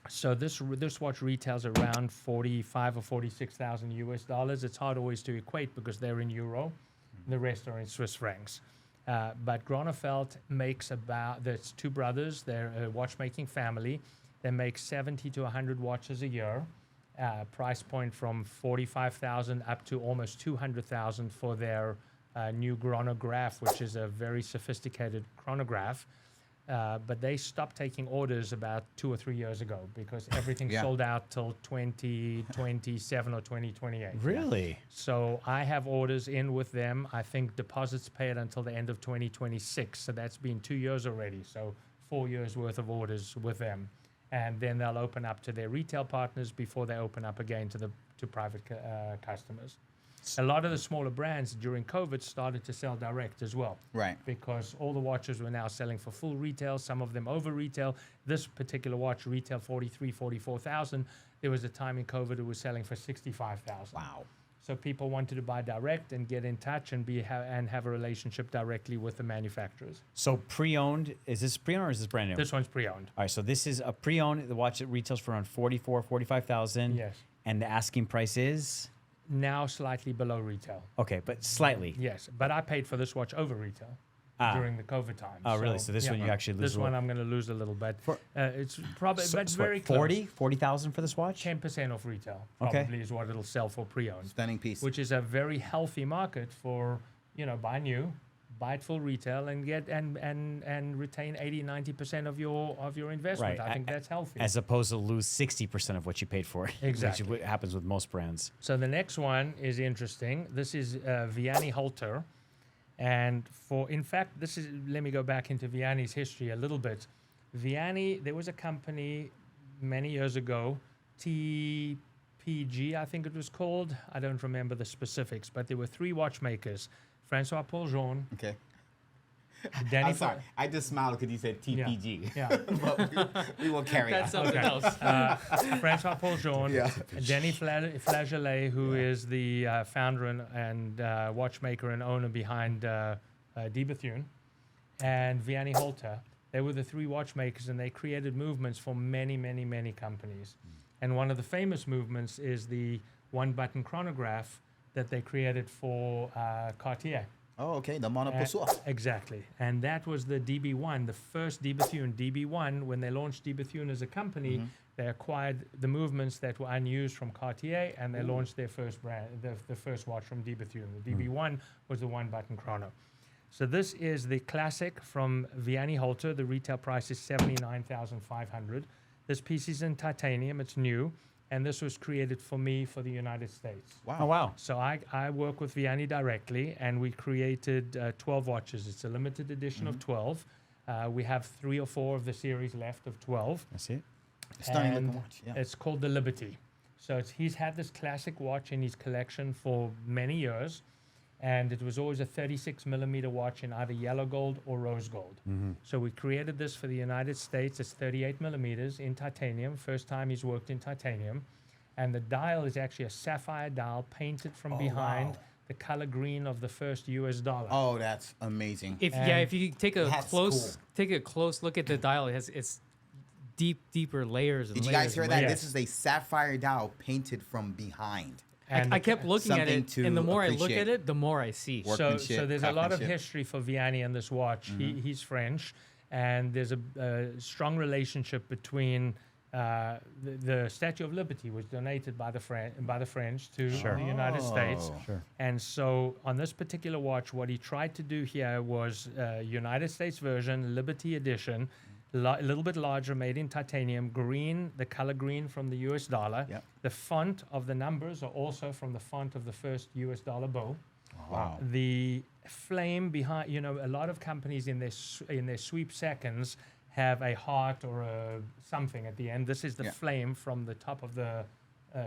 Speaker 4: So this watch retails around 45 or 46,000 US dollars. It's hard always to equate because they're in euro, the rest are in Swiss francs. But Gronefeld makes there's two brothers. They're a watchmaking family. They make 70 to 100 watches a year. Price point from 45,000 up to almost 200,000 for their new chronograph, which is a very sophisticated chronograph. But they stopped taking orders about 2 or 3 years ago because everything sold out till 2027 or 2028.
Speaker 1: Really?
Speaker 4: So I have orders in with them. I think deposits paid until the end of 2026. So that's been 2 years already. So 4 years worth of orders with them. And then they'll open up to their retail partners before they open up again to private customers. A lot of the smaller brands during COVID started to sell direct as well.
Speaker 3: Right.
Speaker 4: Because all the watches were now selling for full retail, some of them over retail. This particular watch retail 43, 44,000. There was a time in COVID it was selling for 65,000.
Speaker 3: Wow.
Speaker 4: So people wanted to buy direct and get in touch and have a relationship directly with the manufacturers.
Speaker 1: So pre-owned, is this pre-owned or is this brand new?
Speaker 4: This one's pre-owned.
Speaker 1: All right, so this is a pre-owned. The watch that retails for around 44, 45,000.
Speaker 4: Yes.
Speaker 1: And the asking price is?
Speaker 4: Now slightly below retail.
Speaker 1: Okay, but slightly.
Speaker 4: Yes, but I paid for this watch over retail during the COVID time.
Speaker 1: Oh, really? So this one you actually lose
Speaker 4: This
Speaker 1: a
Speaker 4: one
Speaker 1: little.
Speaker 4: I'm going to lose a little bit.
Speaker 1: For-
Speaker 4: it's probably but it's
Speaker 1: So
Speaker 4: very
Speaker 1: what,
Speaker 4: close.
Speaker 1: 40,000 for this watch?
Speaker 4: 10% off retail
Speaker 1: Okay.
Speaker 4: probably is what it'll sell for pre-owned,
Speaker 3: Stunning piece.
Speaker 4: which is a very healthy market for, buy new, buy it full retail and get and retain 80-90% of your investment.
Speaker 1: Right.
Speaker 4: I think that's healthy.
Speaker 1: As opposed to lose 60% of what you paid for it.
Speaker 4: Exactly.
Speaker 1: Which happens with most brands.
Speaker 4: So the next one is interesting. This is Vianney Halter. And in fact, let me go back into Vianney's history a little bit. Vianney, there was a company many years ago, TPG, I think it was called. I don't remember the specifics, but there were 3 watchmakers. Francois-Paul Journe,
Speaker 3: Okay.
Speaker 4: Danny
Speaker 3: I'm sorry. I just smiled because you said TPG.
Speaker 4: Yeah.
Speaker 3: But we will carry
Speaker 5: That's
Speaker 3: on.
Speaker 5: something else.
Speaker 4: Francois-Paul Journe,
Speaker 3: Yeah.
Speaker 4: Denny Flageolet, who is the founder and watchmaker and owner behind DeBethune, and Vianney Halter. They were the 3 watchmakers, and they created movements for many, many, many companies. And one of the famous movements is the one-button chronograph that they created for Cartier.
Speaker 3: Oh, okay. The Monopoussoir.
Speaker 4: Exactly. And that was the DB1, the first DeBethune. DB1, when they launched DeBethune as a company, they acquired the movements that were unused from Cartier, and they launched their first brand, the first watch from DeBethune. The DB1 was the one-button chrono. So this is the classic from Vianney Halter. The retail price is $79,500. This piece is in titanium. It's new. And this was created for me for the United States.
Speaker 3: Wow.
Speaker 1: Oh, wow.
Speaker 4: So I work with Vianney directly, and we created 12 watches. It's a limited edition of 12. We have 3 or 4 of the series left of 12.
Speaker 1: I see it.
Speaker 3: Stunning
Speaker 4: And
Speaker 3: looking watch. Yeah.
Speaker 4: it's called the Liberty. So he's had this classic watch in his collection for many years, and it was always a 36 millimeter watch in either yellow gold or rose gold. So we created this for the United States. It's 38 millimeters in titanium. First time he's worked in titanium. And the dial is actually a sapphire dial painted from behind,
Speaker 3: wow.
Speaker 4: the color green of the first US dollar.
Speaker 3: Oh, that's amazing.
Speaker 5: If you take a
Speaker 3: That's
Speaker 5: close look at the dial, it's deeper layers. And
Speaker 3: Did you
Speaker 5: layers
Speaker 3: guys hear
Speaker 5: and
Speaker 3: that?
Speaker 5: layers.
Speaker 3: This is a sapphire dial painted from behind.
Speaker 4: And
Speaker 5: I kept looking at
Speaker 3: Something
Speaker 5: it,
Speaker 3: to
Speaker 5: and the more I look
Speaker 3: appreciate.
Speaker 5: at it, the more I see.
Speaker 3: Work.
Speaker 4: So
Speaker 3: Workmanship,
Speaker 4: there's a lot of
Speaker 3: craftsmanship.
Speaker 4: history for Vianney in this watch. He's French, and there's a strong relationship between the Statue of Liberty was donated by the French to the United States.
Speaker 3: Sure.
Speaker 4: And so on this particular watch, what he tried to do here was United States version, Liberty edition, a little bit larger, made in titanium, green, the color green from the US dollar.
Speaker 3: Yep.
Speaker 4: The font of the numbers are also from the font of the first US dollar bill.
Speaker 3: Wow.
Speaker 4: The flame behind, a lot of companies in their sweep seconds have a heart or a something at the end. This is the
Speaker 3: Yeah.
Speaker 4: flame from the top of the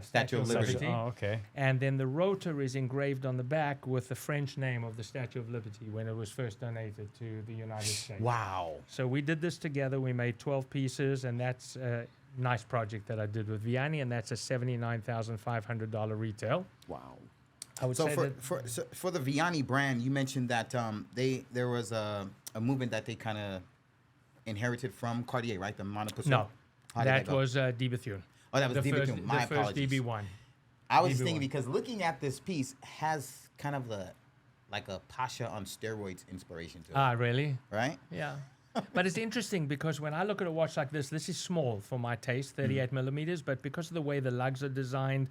Speaker 3: Statue of Liberty.
Speaker 1: Oh, okay.
Speaker 4: And then the rotor is engraved on the back with the French name of the Statue of Liberty when it was first donated to the United States.
Speaker 3: Wow.
Speaker 4: So we did this together. We made 12 pieces, and that's a nice project that I did with Vianney, and that's a $79,500 retail.
Speaker 1: Wow.
Speaker 4: I would
Speaker 3: So
Speaker 4: say that
Speaker 3: for the Vianney brand, you mentioned that there was a movement that they kind of inherited from Cartier, right? The Monopoussoir.
Speaker 4: no.
Speaker 3: How did
Speaker 4: That
Speaker 3: go?
Speaker 4: was DeBethune.
Speaker 3: Oh, that was
Speaker 4: the
Speaker 3: DeBethune.
Speaker 4: first,
Speaker 3: My
Speaker 4: the first
Speaker 3: apologies.
Speaker 4: DB1.
Speaker 3: I was
Speaker 4: DB1.
Speaker 3: thinking because looking at this piece has kind of like a Pasha on steroids inspiration to it,
Speaker 4: Ah, really?
Speaker 3: right?
Speaker 4: Yeah. But it's interesting because when I look at a watch like this is small for my taste, 38 millimeters, but because of the way the lugs are designed,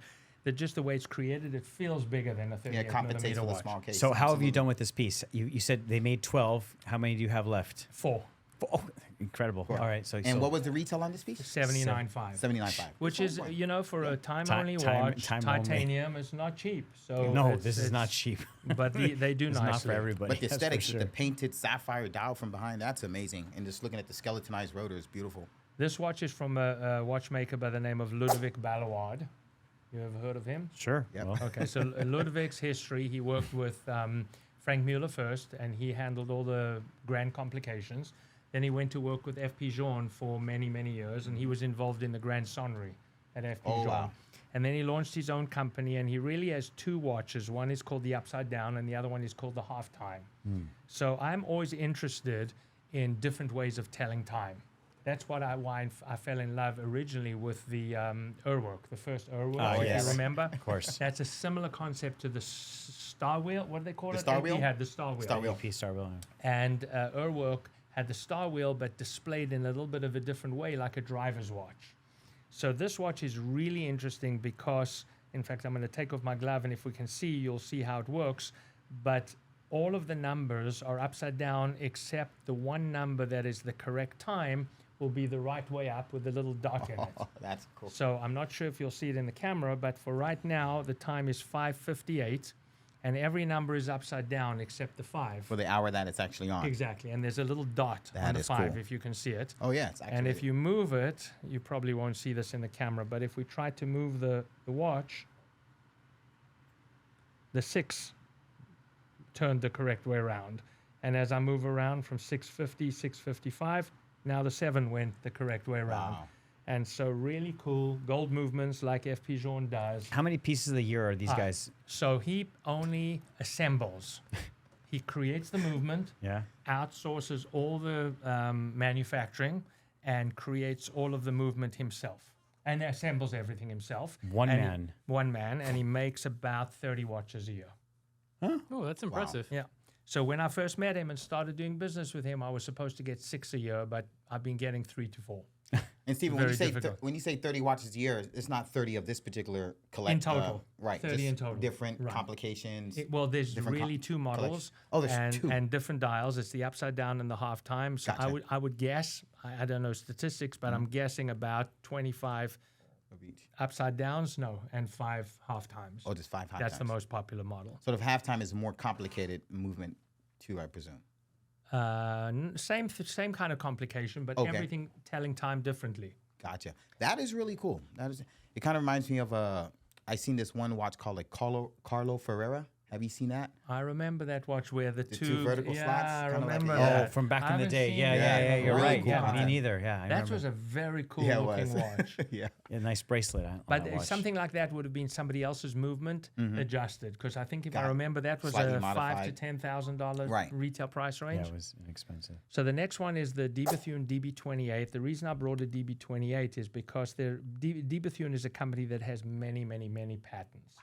Speaker 4: just the way it's created, it feels bigger than a 38
Speaker 3: Yeah, it compensates
Speaker 4: millimeter
Speaker 3: for the
Speaker 4: watch.
Speaker 3: small case.
Speaker 1: So how have you
Speaker 3: absolutely.
Speaker 1: done with this piece? You said they made 12. How many do you have left?
Speaker 4: 4,
Speaker 1: Oh, incredible. All right. So
Speaker 3: And what was the retail on this piece?
Speaker 4: 79.5.
Speaker 3: 79.5.
Speaker 4: Which is, for a time-only
Speaker 1: Time-
Speaker 4: watch,
Speaker 1: time only.
Speaker 4: titanium is not cheap. So
Speaker 1: No,
Speaker 4: it's-
Speaker 1: this is not
Speaker 4: it's-
Speaker 1: cheap.
Speaker 4: But they do
Speaker 1: It's
Speaker 4: nicely.
Speaker 1: not for everybody.
Speaker 3: But the
Speaker 1: that's for
Speaker 3: aesthetics
Speaker 1: sure.
Speaker 3: with the painted sapphire dial from behind, that's amazing. And just looking at the skeletonized rotor is beautiful.
Speaker 4: This watch is from a watchmaker by the name of Ludwig Balleward. You ever heard of him?
Speaker 1: Sure.
Speaker 3: Yep.
Speaker 1: Well,
Speaker 4: Okay, so Ludwig's history, he worked with Frank Mueller first, and he handled all the grand complications. Then he went to work with FP Journe for many, many years, and he was involved in the Grand Sonnery at FP
Speaker 3: Oh,
Speaker 4: Journe.
Speaker 3: wow.
Speaker 4: And then he launched his own company, and he really has 2 watches. One is called the Upside Down, and the other one is called the Half Time. So I'm always interested in different ways of telling time. That's why I fell in love originally with the Urwerk, the first Urwerk,
Speaker 1: Oh,
Speaker 4: if
Speaker 1: yes.
Speaker 4: you remember.
Speaker 1: of course.
Speaker 4: That's a similar concept to the Star Wheel. What do they call
Speaker 3: The
Speaker 4: it?
Speaker 3: Star
Speaker 4: AP
Speaker 3: Wheel?
Speaker 4: had the Star Wheel.
Speaker 3: Star Wheel.
Speaker 1: AP Star Wheel.
Speaker 4: And Urwerk had the Star Wheel, but displayed in a little bit of a different way, like a driver's watch. So this watch is really interesting because, in fact, I'm going to take off my glove, and if we can see, you'll see how it works. But all of the numbers are upside down, except the one number that is the correct time will be the right way up with a little dot in it.
Speaker 3: Oh, that's cool.
Speaker 4: So I'm not sure if you'll see it in the camera, but for right now, the time is 5:58, and every number is upside down except the 5.
Speaker 3: For the hour that it's actually on.
Speaker 4: Exactly, and there's a little dot
Speaker 3: That
Speaker 4: on the
Speaker 3: is
Speaker 4: 5
Speaker 3: cool.
Speaker 4: if you can see it.
Speaker 3: Oh, yeah. It's actually.
Speaker 4: And if you move it, you probably won't see this in the camera, but if we try to move the watch, the 6 turned the correct way around. And as I move around from 6:50, 6:55, now the 7 went the correct way around.
Speaker 3: Wow.
Speaker 4: And so really cool gold movements like FP Journe does.
Speaker 1: How many pieces a year are these guys?
Speaker 4: So he only assembles. He creates the movement,
Speaker 1: Yeah.
Speaker 4: outsources all the manufacturing, and creates all of the movement himself. And assembles everything himself.
Speaker 1: One
Speaker 4: And
Speaker 1: man.
Speaker 4: One man, and he makes about 30 watches a year.
Speaker 5: Oh, that's impressive.
Speaker 4: Yeah. So when I first met him and started doing business with him, I was supposed to get 6 a year, but I've been getting 3 to 4.
Speaker 3: And Steven,
Speaker 4: Very difficult.
Speaker 3: when you say 30 watches a year, it's not 30 of this particular collection.
Speaker 4: In total.
Speaker 3: Right.
Speaker 4: 30
Speaker 3: just
Speaker 4: in total.
Speaker 3: Different
Speaker 4: Right.
Speaker 3: complications.
Speaker 4: Well, there's
Speaker 3: Different
Speaker 4: really 2
Speaker 3: collection.
Speaker 4: models.
Speaker 3: Oh, there's
Speaker 4: and,
Speaker 3: 2.
Speaker 4: and different dials. It's the upside down and the half time. So
Speaker 3: Gotcha.
Speaker 4: I would guess, I don't know statistics, but I'm guessing about 25
Speaker 3: of each.
Speaker 4: upside downs, and 5 half times.
Speaker 3: Oh, just 5 half
Speaker 4: That's the
Speaker 3: times.
Speaker 4: most popular model.
Speaker 3: Sort of halftime is a more complicated movement too, I presume.
Speaker 4: Same kind of complication, but
Speaker 3: Okay.
Speaker 4: everything telling time differently.
Speaker 3: Gotcha. That is really cool. It kind of reminds me of I seen this one watch called like Carlo Ferreira. Have you seen that?
Speaker 4: I remember that watch where the
Speaker 3: two vertical
Speaker 4: yeah,
Speaker 3: slots,
Speaker 4: I
Speaker 3: kinda like
Speaker 4: remember
Speaker 3: the-
Speaker 1: Oh,
Speaker 4: that.
Speaker 1: from back
Speaker 4: I
Speaker 1: in the
Speaker 4: haven't
Speaker 1: day.
Speaker 4: seen
Speaker 1: Yeah,
Speaker 4: that.
Speaker 1: yeah, you're
Speaker 3: Really
Speaker 1: right.
Speaker 3: cool
Speaker 1: Yeah, me
Speaker 3: concept.
Speaker 1: neither. Yeah, I
Speaker 4: That
Speaker 1: remember.
Speaker 4: was a very cool
Speaker 3: Yeah, it
Speaker 4: looking
Speaker 3: was.
Speaker 4: watch.
Speaker 3: Yeah.
Speaker 1: A nice bracelet. On
Speaker 4: But
Speaker 1: that watch.
Speaker 4: something like that would have been somebody else's movement adjusted, because I think if I
Speaker 3: Got it.
Speaker 4: remember, that was
Speaker 3: Slightly
Speaker 4: a $5,000
Speaker 3: modified.
Speaker 4: to $10,000
Speaker 3: Right.
Speaker 4: retail price
Speaker 1: Yeah,
Speaker 4: range.
Speaker 1: it was inexpensive.
Speaker 4: So the next one is the DeBethune DB28. The reason I brought a DB28 is because DeBethune is a company that has many, many, many patents.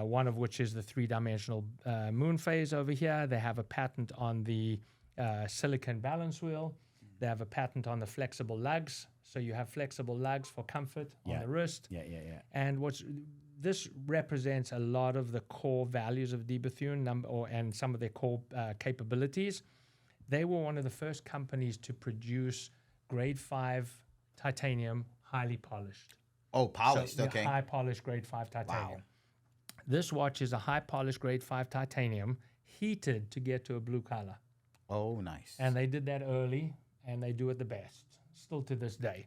Speaker 4: One of which is the 3-dimensional moon phase over here. They have a patent on the silicon balance wheel. They have a patent on the flexible lugs. So you have flexible lugs for comfort on
Speaker 1: Yeah.
Speaker 4: the wrist.
Speaker 1: Yeah, yeah, yeah.
Speaker 4: And this represents a lot of the core values of DeBethune and some of their core capabilities. They were one of the first companies to produce grade 5 titanium, highly polished.
Speaker 3: Oh, polished.
Speaker 4: So,
Speaker 3: Okay.
Speaker 4: high polished grade 5 titanium.
Speaker 3: Wow.
Speaker 4: This watch is a high polished grade 5 titanium, heated to get to a blue color.
Speaker 3: Oh, nice.
Speaker 4: And they did that early, and they do it the best, still to this day.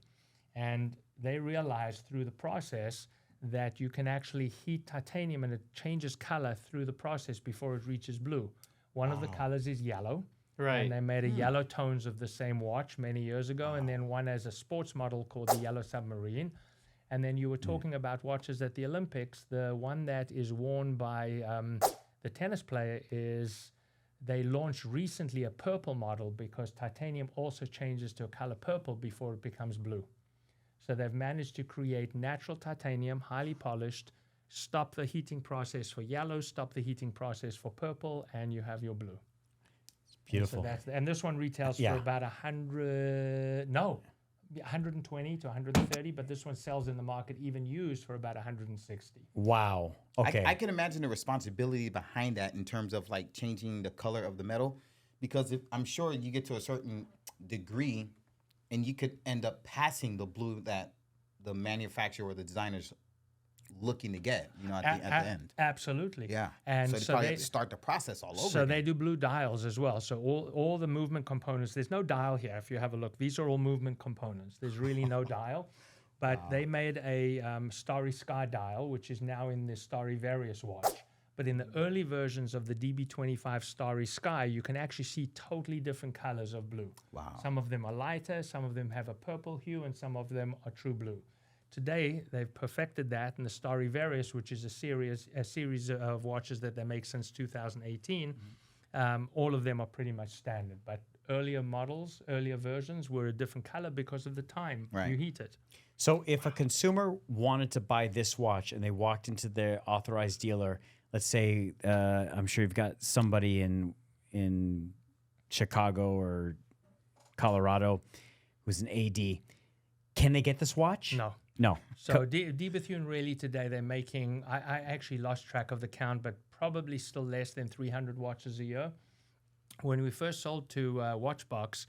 Speaker 4: And they realized through the process that you can actually heat titanium and it changes color through the process before it reaches blue. One of the colors is yellow.
Speaker 5: Right.
Speaker 4: And they made a yellow tones of the same watch many years ago, and then one as a sports model called the Yellow Submarine. And then you were talking about watches at the Olympics. The one that is worn by the tennis player they launched recently a purple model because titanium also changes to a color purple before it becomes blue. So they've managed to create natural titanium, highly polished, stop the heating process for yellow, stop the heating process for purple, and you have your blue.
Speaker 1: Beautiful.
Speaker 4: And this one retails
Speaker 1: Yeah.
Speaker 4: for about 120 to 130, but this one sells in the market, even used, for about 160.
Speaker 1: Wow. Okay.
Speaker 3: I can imagine the responsibility behind that in terms of like changing the color of the metal, because I'm sure you get to a certain degree and you could end up passing the blue that the manufacturer or the designer's looking to get, at the end.
Speaker 4: Absolutely.
Speaker 3: Yeah.
Speaker 4: And
Speaker 3: so they probably have to start the process all over
Speaker 4: So
Speaker 3: again.
Speaker 4: they do blue dials as well. So all the movement components, there's no dial here. If you have a look, these are all movement components. There's really no dial. But they made a Starry Sky dial, which is now in the Starry Various watch. But in the early versions of the DB25 Starry Sky, you can actually see totally different colors of blue.
Speaker 3: Wow.
Speaker 4: Some of them are lighter, some of them have a purple hue, and some of them are true blue. Today, they've perfected that in the Starry Various, which is a series of watches that they make since 2018. All of them are pretty much standard, but earlier models, earlier versions were a different color because of the time you heat it.
Speaker 1: So if a consumer wanted to buy this watch and they walked into their authorized dealer, let's say, I'm sure you've got somebody in Chicago or Colorado who's an AD, can they get this watch?
Speaker 4: No.
Speaker 1: No.
Speaker 4: So DeBethune really today, they're making, I actually lost track of the count, but probably still less than 300 watches a year. When we first sold to Watchbox,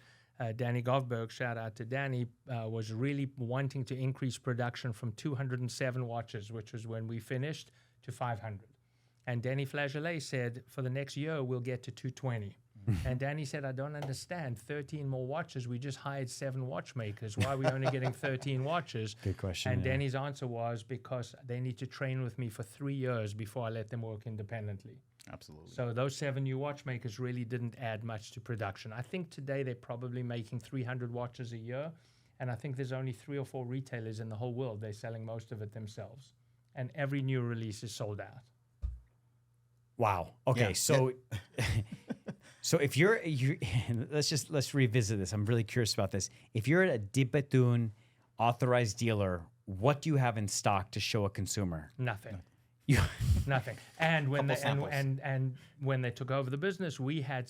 Speaker 4: Danny Govberg, shout out to Danny, was really wanting to increase production from 207 watches, which was when we finished, to 500. And Danny Flageolet said, for the next year, we'll get to 220. And Danny said, I don't understand. 13 more watches. We just hired 7 watchmakers. Why are we only getting 13 watches?
Speaker 1: Good question.
Speaker 4: And Danny's answer was, because they need to train with me for 3 years before I let them work independently.
Speaker 3: Absolutely.
Speaker 4: So those 7 new watchmakers really didn't add much to production. I think today they're probably making 300 watches a year. And I think there's only 3 or 4 retailers in the whole world. They're selling most of it themselves. And every new release is sold out.
Speaker 1: Wow. Okay.
Speaker 3: Yeah.
Speaker 1: So, so if let's revisit this. I'm really curious about this. If you're at a DeBethune authorized dealer, what do you have in stock to show a consumer?
Speaker 4: Nothing.
Speaker 1: You,
Speaker 4: Nothing. And when they
Speaker 3: Couple
Speaker 4: and when they took over the business, we had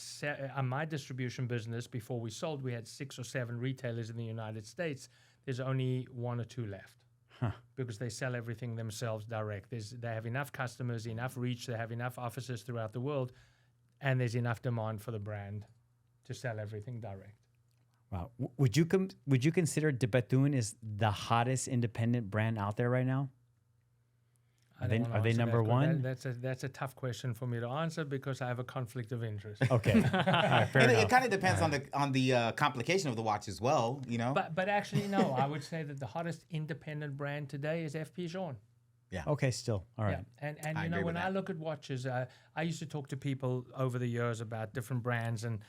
Speaker 4: on my distribution business before we sold, we had 6 or 7 retailers in the United States. There's only 1 or 2 left. Because they sell everything themselves direct. They have enough customers, enough reach, they have enough offices throughout the world, and there's enough demand for the brand to sell everything direct.
Speaker 1: wow. Would you consider DeBethune is the hottest independent brand out there right now?
Speaker 4: I don't wanna
Speaker 1: Are they
Speaker 4: answer
Speaker 1: number
Speaker 4: that.
Speaker 1: one?
Speaker 4: That's a tough question for me to answer because I have a conflict of interest.
Speaker 1: Okay. All right, fair
Speaker 3: And
Speaker 1: enough.
Speaker 3: it kind of depends on the complication of the watch as well,
Speaker 4: But actually, no. I would say that the hottest independent brand today is FP Journe.
Speaker 1: Okay, still. All right.
Speaker 4: Yeah, and
Speaker 3: I
Speaker 4: you know,
Speaker 3: agree
Speaker 4: when
Speaker 3: with
Speaker 4: I
Speaker 3: that.
Speaker 4: look at watches, I used to talk to people over the years about different brands, and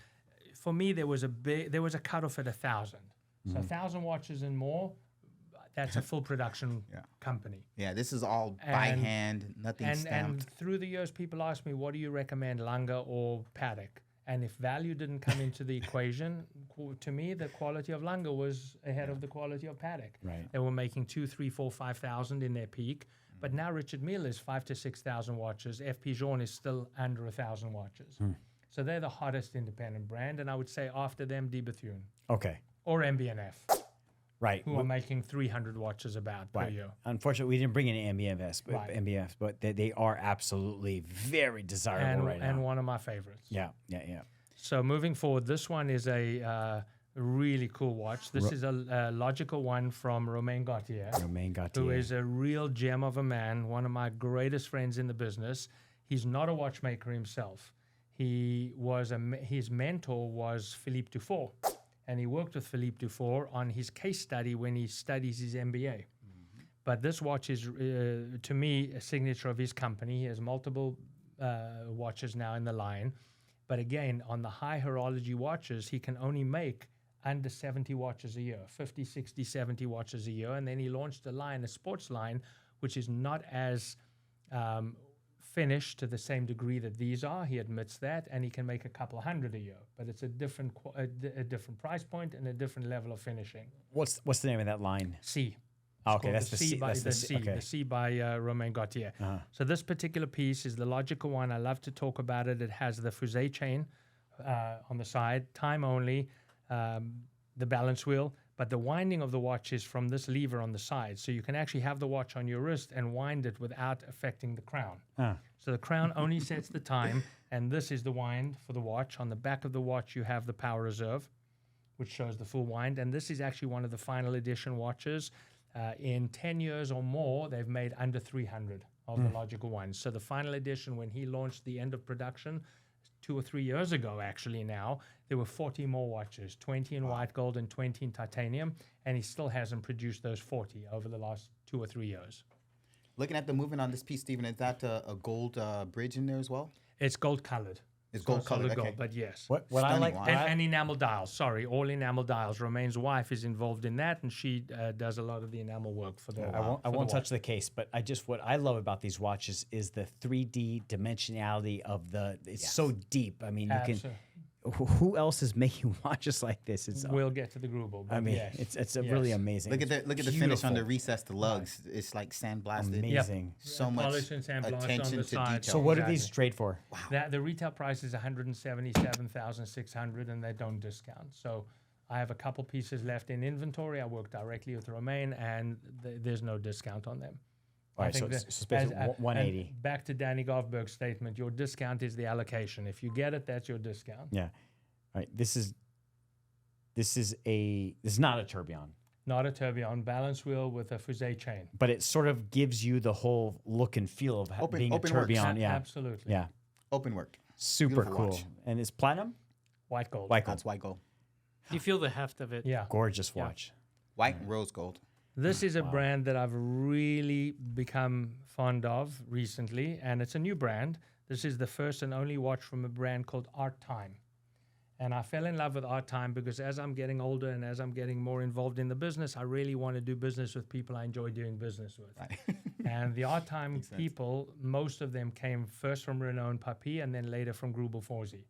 Speaker 4: for me, there was a cutoff at 1,000. So 1,000 watches and more, that's a full production company.
Speaker 3: Yeah, this is all by
Speaker 4: And-
Speaker 3: hand, nothing
Speaker 4: And
Speaker 3: stamped.
Speaker 4: through the years, people ask me, what do you recommend, Lange or Paddock? And if value didn't come into the equation, to me, the quality of Lange was ahead of the quality of Paddock.
Speaker 1: Right.
Speaker 4: They were making 2, 3, 4, 5,000 in their peak. But now Richard Mille is 5,000 to 6,000 watches. FP Journe is still under 1,000 watches. So they're the hottest independent brand. And I would say after them, DeBethune
Speaker 1: Okay.
Speaker 4: or MB&F,
Speaker 1: Right.
Speaker 4: who are making 300 watches about per year.
Speaker 1: Unfortunately, we didn't bring in MBFS,
Speaker 4: Right.
Speaker 1: but they are absolutely very desirable right
Speaker 4: And
Speaker 1: now.
Speaker 4: one of my favorites.
Speaker 1: Yeah.
Speaker 4: So moving forward, this one is a really cool watch. This is a logical one from Romain Gaultier,
Speaker 1: Romain Gaultier.
Speaker 4: who is a real gem of a man, one of my greatest friends in the business. He's not a watchmaker himself. His mentor was Philippe Dufour, and he worked with Philippe Dufour on his case study when he studies his MBA. But this watch is, to me, a signature of his company. He has multiple watches now in the line. But again, on the high horology watches, he can only make under 70 watches a year, 50, 60, 70 watches a year. And then he launched a sports line, which is not as finished to the same degree that these are. He admits that, and he can make a couple hundred a year. But it's a different price point and a different level of finishing.
Speaker 1: What's the name of that line?
Speaker 4: C.
Speaker 1: Oh, okay,
Speaker 4: called
Speaker 1: that's the C.
Speaker 4: by
Speaker 1: That's
Speaker 4: the C.
Speaker 1: okay.
Speaker 4: The C by Romain Gaultier. So this particular piece is the logical one. I love to talk about it. It has the fusée chain on the side, time only, the balance wheel, but the winding of the watch is from this lever on the side. So you can actually have the watch on your wrist and wind it without affecting the crown. So the crown only sets the time, and this is the wind for the watch. On the back of the watch, you have the power reserve, which shows the full wind. And this is actually one of the final edition watches. In 10 years or more, they've made under 300 of the logical ones. So the final edition, when he launched the end of production 2 or 3 years ago, actually now, there were 40 more watches, 20 in white gold and 20 in titanium, and he still hasn't produced those 40 over the last 2 or 3 years.
Speaker 3: Looking at the movement on this piece, Steven, is that a gold bridge in there as well?
Speaker 4: It's gold colored.
Speaker 3: It's
Speaker 4: not
Speaker 3: gold colored,
Speaker 4: solid gold,
Speaker 3: okay.
Speaker 4: but yes.
Speaker 1: What I
Speaker 3: Stunning
Speaker 1: like,
Speaker 3: watch.
Speaker 4: And enamel dials, sorry, all enamel dials. Romain's wife is involved in that, and she does a lot of the enamel work for the.
Speaker 1: I won't touch the case, but what I love about these watches is the 3D dimensionality of the. It's so deep. I mean, you can. Who else is making watches like this? It's.
Speaker 4: We'll get to the Grubel.
Speaker 1: I mean,
Speaker 4: yes.
Speaker 1: it's really amazing.
Speaker 3: Look at the finish on the recessed lugs. It's like sandblasted.
Speaker 1: Amazing.
Speaker 3: So much
Speaker 4: Polish and sandblasted on
Speaker 3: attention
Speaker 4: the
Speaker 3: to
Speaker 4: side.
Speaker 3: detail.
Speaker 1: So what are
Speaker 4: Exactly.
Speaker 1: these trade for?
Speaker 4: The retail price is 177,600, and they don't discount. So I have a couple pieces left in inventory. I work directly with Romain, and there's no discount on them.
Speaker 1: All right, so it's basically 180.
Speaker 4: and back to Danny Govberg's statement, your discount is the allocation. If you get it, that's your discount.
Speaker 1: Yeah. All right. This is not a tourbillon,
Speaker 4: Not a tourbillon, balance wheel with a fusée chain.
Speaker 1: but it sort of gives you the whole look and feel of being a
Speaker 3: open works.
Speaker 1: tourbillon. Yeah.
Speaker 4: Absolutely.
Speaker 1: Yeah.
Speaker 3: Open work.
Speaker 1: Super
Speaker 3: Beautiful
Speaker 1: cool.
Speaker 3: watch.
Speaker 1: And it's platinum?
Speaker 4: White gold.
Speaker 1: White gold.
Speaker 3: That's white gold.
Speaker 5: You feel the heft of it.
Speaker 4: Yeah.
Speaker 1: Gorgeous watch.
Speaker 3: White and rose gold.
Speaker 4: This is a brand that I've really become fond of recently, and it's a new brand. This is the first and only watch from a brand called Art Time. And I fell in love with Art Time because as I'm getting older and as I'm getting more involved in the business, I really want to do business with people I enjoy doing business with.
Speaker 3: Right.
Speaker 4: And the Art Time people, most of them came first from Renault and Papy and then later from Grubel Forsey.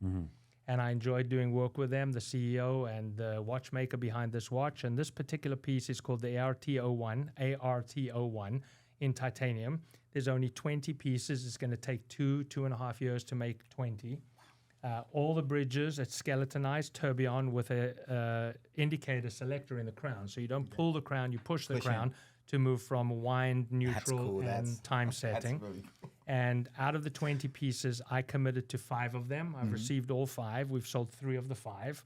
Speaker 4: And I enjoyed doing work with them, the CEO and the watchmaker behind this watch. And this particular piece is called the ART01 in titanium. There's only 20 pieces. It's going to take 2.5 years to make 20. All the bridges, it's skeletonized tourbillon with a indicator selector in the crown. So you don't pull the crown, you push the crown to move from wind, neutral,
Speaker 3: cool.
Speaker 4: and time setting.
Speaker 3: Really cool.
Speaker 4: And out of the 20 pieces, I committed to 5 of them. I've received all 5. We've sold 3 of the 5.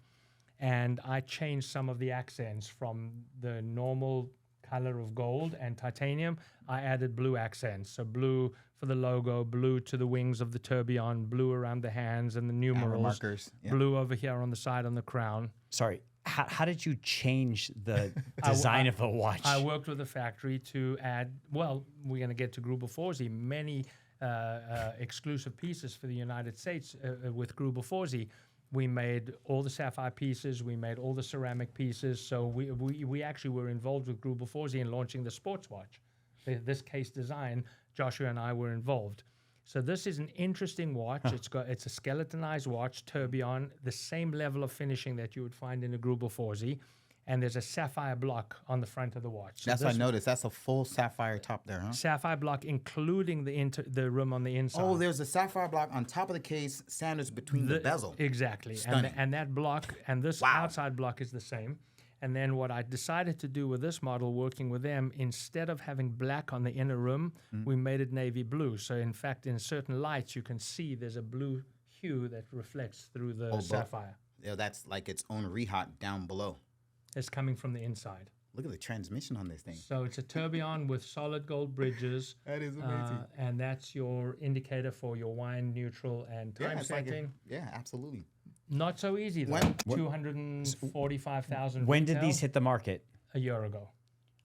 Speaker 4: And I changed some of the accents from the normal color of gold and titanium. I added blue accents. So blue for the logo, blue to the wings of the tourbillon, blue around the hands and the numerals.
Speaker 3: markers, yeah.
Speaker 4: Blue over here on the side on the crown.
Speaker 1: Sorry. How did you change the design of the watch?
Speaker 4: I worked with the factory to add, well, we're going to get to Grubel Forsey, many exclusive pieces for the United States with Grubel Forsey. We made all the sapphire pieces, we made all the ceramic pieces, so we actually were involved with Grubel Forsey in launching the sports watch. This case design, Joshua and I were involved. So this is an interesting watch. It's a skeletonized watch, tourbillon, the same level of finishing that you would find in a Grubel Forsey, and there's a sapphire block on the front of the watch. So
Speaker 3: That's what I noticed. That's a full sapphire top there, huh?
Speaker 4: sapphire block, including the rim on the inside.
Speaker 3: Oh, there's a sapphire block on top of the case, sandwiched between the bezel.
Speaker 4: Exactly.
Speaker 3: Stunning.
Speaker 4: And that block and this outside block is the same. And then what I decided to do with this model, working with them, instead of having black on the inner rim, we made it navy blue. So in fact, in certain lights, you can see there's a blue hue that reflects through the sapphire.
Speaker 3: Yeah, that's like its own rehat down below.
Speaker 4: It's coming from the inside.
Speaker 3: Look at the transmission on this thing.
Speaker 4: So it's a tourbillon with solid gold bridges.
Speaker 3: That is amazing.
Speaker 4: And that's your indicator for your wind, neutral, and time
Speaker 3: it's like
Speaker 4: setting.
Speaker 3: yeah, absolutely.
Speaker 4: Not so easy though. 245,000.
Speaker 1: When did
Speaker 4: retail
Speaker 1: these hit the market?
Speaker 4: A year ago.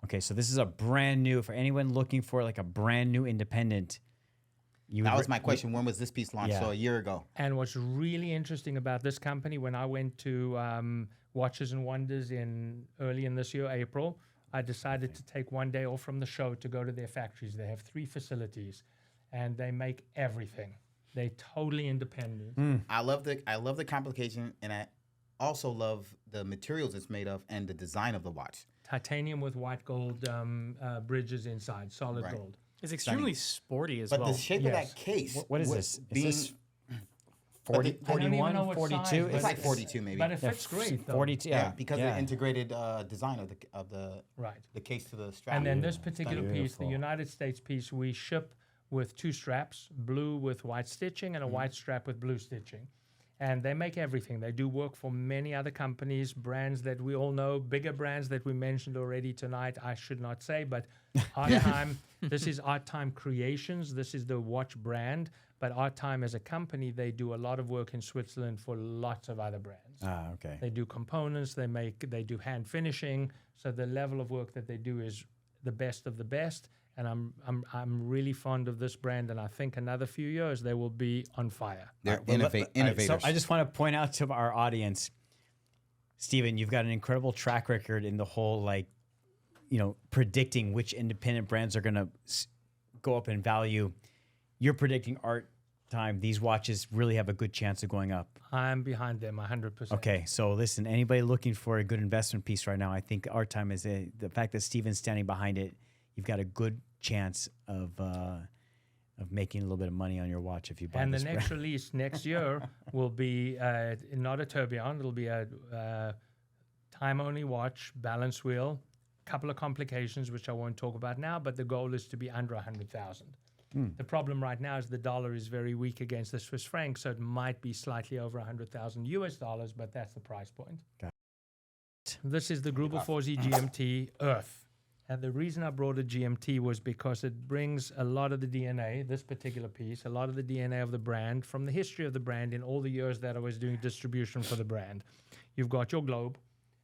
Speaker 1: Okay, so this is a brand new, for anyone looking for like a brand new independent.
Speaker 3: That was my question. When was this piece launched?
Speaker 1: Yeah.
Speaker 3: So a year ago.
Speaker 4: And what's really interesting about this company, when I went to Watches and Wonders early in this year, April, I decided to take one day off from the show to go to their factories. They have 3 facilities, and they make everything. They're totally independent.
Speaker 3: I love the complication, and I also love the materials it's made of and the design of the watch.
Speaker 4: titanium with white gold bridges inside, solid
Speaker 3: Right.
Speaker 4: gold.
Speaker 5: It's extremely sporty as
Speaker 3: But
Speaker 5: well.
Speaker 3: the shape of that case.
Speaker 1: What is
Speaker 3: would
Speaker 1: this?
Speaker 3: being-
Speaker 1: Is this
Speaker 3: but
Speaker 1: 40,
Speaker 3: the-
Speaker 4: I don't even
Speaker 1: 41,
Speaker 4: know what
Speaker 1: 42?
Speaker 4: size,
Speaker 3: It's
Speaker 4: but
Speaker 3: like 42 maybe.
Speaker 4: But it fits great, though.
Speaker 1: 42,
Speaker 3: yeah,
Speaker 1: yeah.
Speaker 3: because of the integrated design of the
Speaker 4: Right.
Speaker 3: the case to the strap.
Speaker 4: And then this particular
Speaker 3: Stunning.
Speaker 4: piece, the United States piece, we ship with 2 straps, blue with white stitching and a white strap with blue stitching. And they make everything. They do work for many other companies, brands that we all know, bigger brands that we mentioned already tonight. I should not say, but Art Time, this is Art Time Creations. This is the watch brand. But Art Time as a company, they do a lot of work in Switzerland for lots of other brands.
Speaker 1: Okay.
Speaker 4: They do components, they do hand finishing. So the level of work that they do is the best of the best. And I'm really fond of this brand, and I think another few years they will be on fire.
Speaker 3: They're
Speaker 1: All right,
Speaker 3: innovators.
Speaker 1: so I just want to point out to our audience, Steven, you've got an incredible track record in the whole, predicting which independent brands are going to go up in value. You're predicting Art Time. These watches really have a good chance of going up.
Speaker 4: I'm behind them 100%.
Speaker 1: Okay, so listen, anybody looking for a good investment piece right now, I think Art Time is the fact that Steven's standing behind it. You've got a good chance of making a little bit of money on your watch if you buy
Speaker 4: And the
Speaker 1: this
Speaker 4: next
Speaker 1: brand.
Speaker 4: release next year will be not a tourbillon. It'll be a time-only watch, balance wheel, couple of complications which I won't talk about now, but the goal is to be under 100,000. The problem right now is the dollar is very weak against the Swiss franc, so it might be slightly over 100,000 US dollars, but that's the price point.
Speaker 1: Got
Speaker 4: This is the Grubel 4Z GMT Earth. And the reason I brought a GMT was because it brings a lot of the DNA, this particular piece, a lot of the DNA of the brand from the history of the brand in all the years that I was doing distribution for the brand. You've got your globe.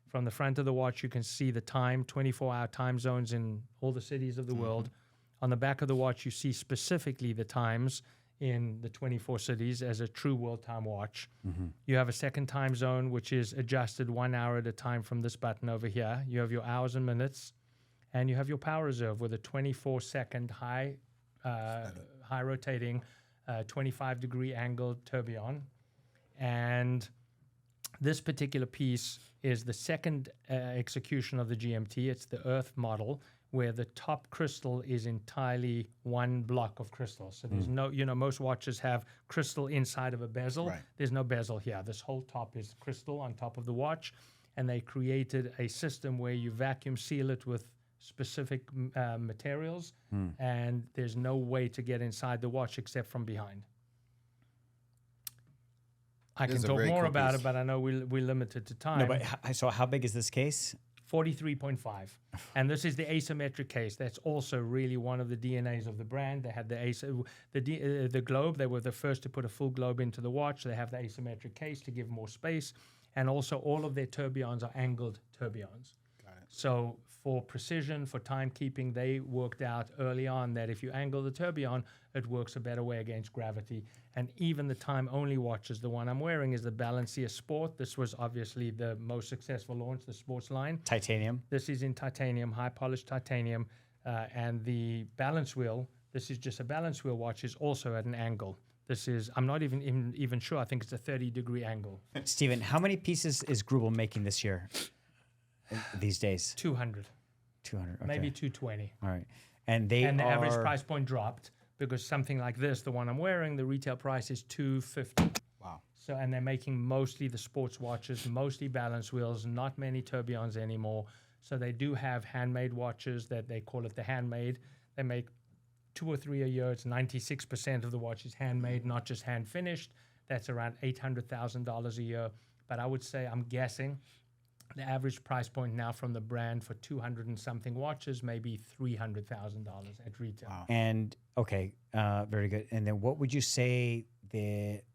Speaker 4: From the front of the watch, you can see the time, 24-hour time zones in all the cities of the world. On the back of the watch, you see specifically the times in the 24 cities as a true world time watch. You have a second time zone, which is adjusted 1 hour at a time from this button over here. You have your hours and minutes. And you have your power reserve with a 24-second high rotating, 25-degree angled tourbillon. And this particular piece is the second execution of the GMT. It's the Earth model, where the top crystal is entirely one block of crystal. So there's no, most watches have crystal inside of a bezel.
Speaker 3: Right.
Speaker 4: There's no bezel here. This whole top is crystal on top of the watch. And they created a system where you vacuum seal it with specific materials, and there's no way to get inside the watch except from behind. I
Speaker 3: This
Speaker 4: can
Speaker 3: is a
Speaker 4: talk
Speaker 3: very
Speaker 4: more
Speaker 3: cool
Speaker 4: about
Speaker 3: piece.
Speaker 4: it, but I know we're limited to time.
Speaker 1: No, but so how big is this case?
Speaker 4: 43.5. And this is the asymmetric case. That's also really one of the DNAs of the brand. They had the globe. They were the first to put a full globe into the watch. They have the asymmetric case to give more space. And also all of their tourbillons are angled tourbillons. So for precision, for timekeeping, they worked out early on that if you angle the tourbillon, it works a better way against gravity. And even the time-only watches, the one I'm wearing is the Balancia Sport. This was obviously the most successful launch, the sports line.
Speaker 1: Titanium.
Speaker 4: This is in titanium, high-polished titanium. And the balance wheel, this is just a balance wheel watch, is also at an angle. This is, I'm not even sure, I think it's a 30-degree angle.
Speaker 1: Steven, how many pieces is Grubel making this year these days?
Speaker 4: 200.
Speaker 1: 200. Okay.
Speaker 4: Maybe 220.
Speaker 1: All right. And the
Speaker 4: average price point dropped because something like this, the one I'm wearing, the retail price is $250.
Speaker 3: Wow.
Speaker 4: So, and they're making mostly the sports watches, mostly balance wheels, not many tourbillons anymore. So they do have handmade watches that they call it the handmade. They make 2 or 3 a year. It's 96% of the watch is handmade, not just hand finished. That's around $800,000 a year. But I would say, I'm guessing, the average price point now from the brand for 200 and something watches, maybe $300,000 at retail.
Speaker 3: Wow.
Speaker 1: And okay, very good. And then what would you say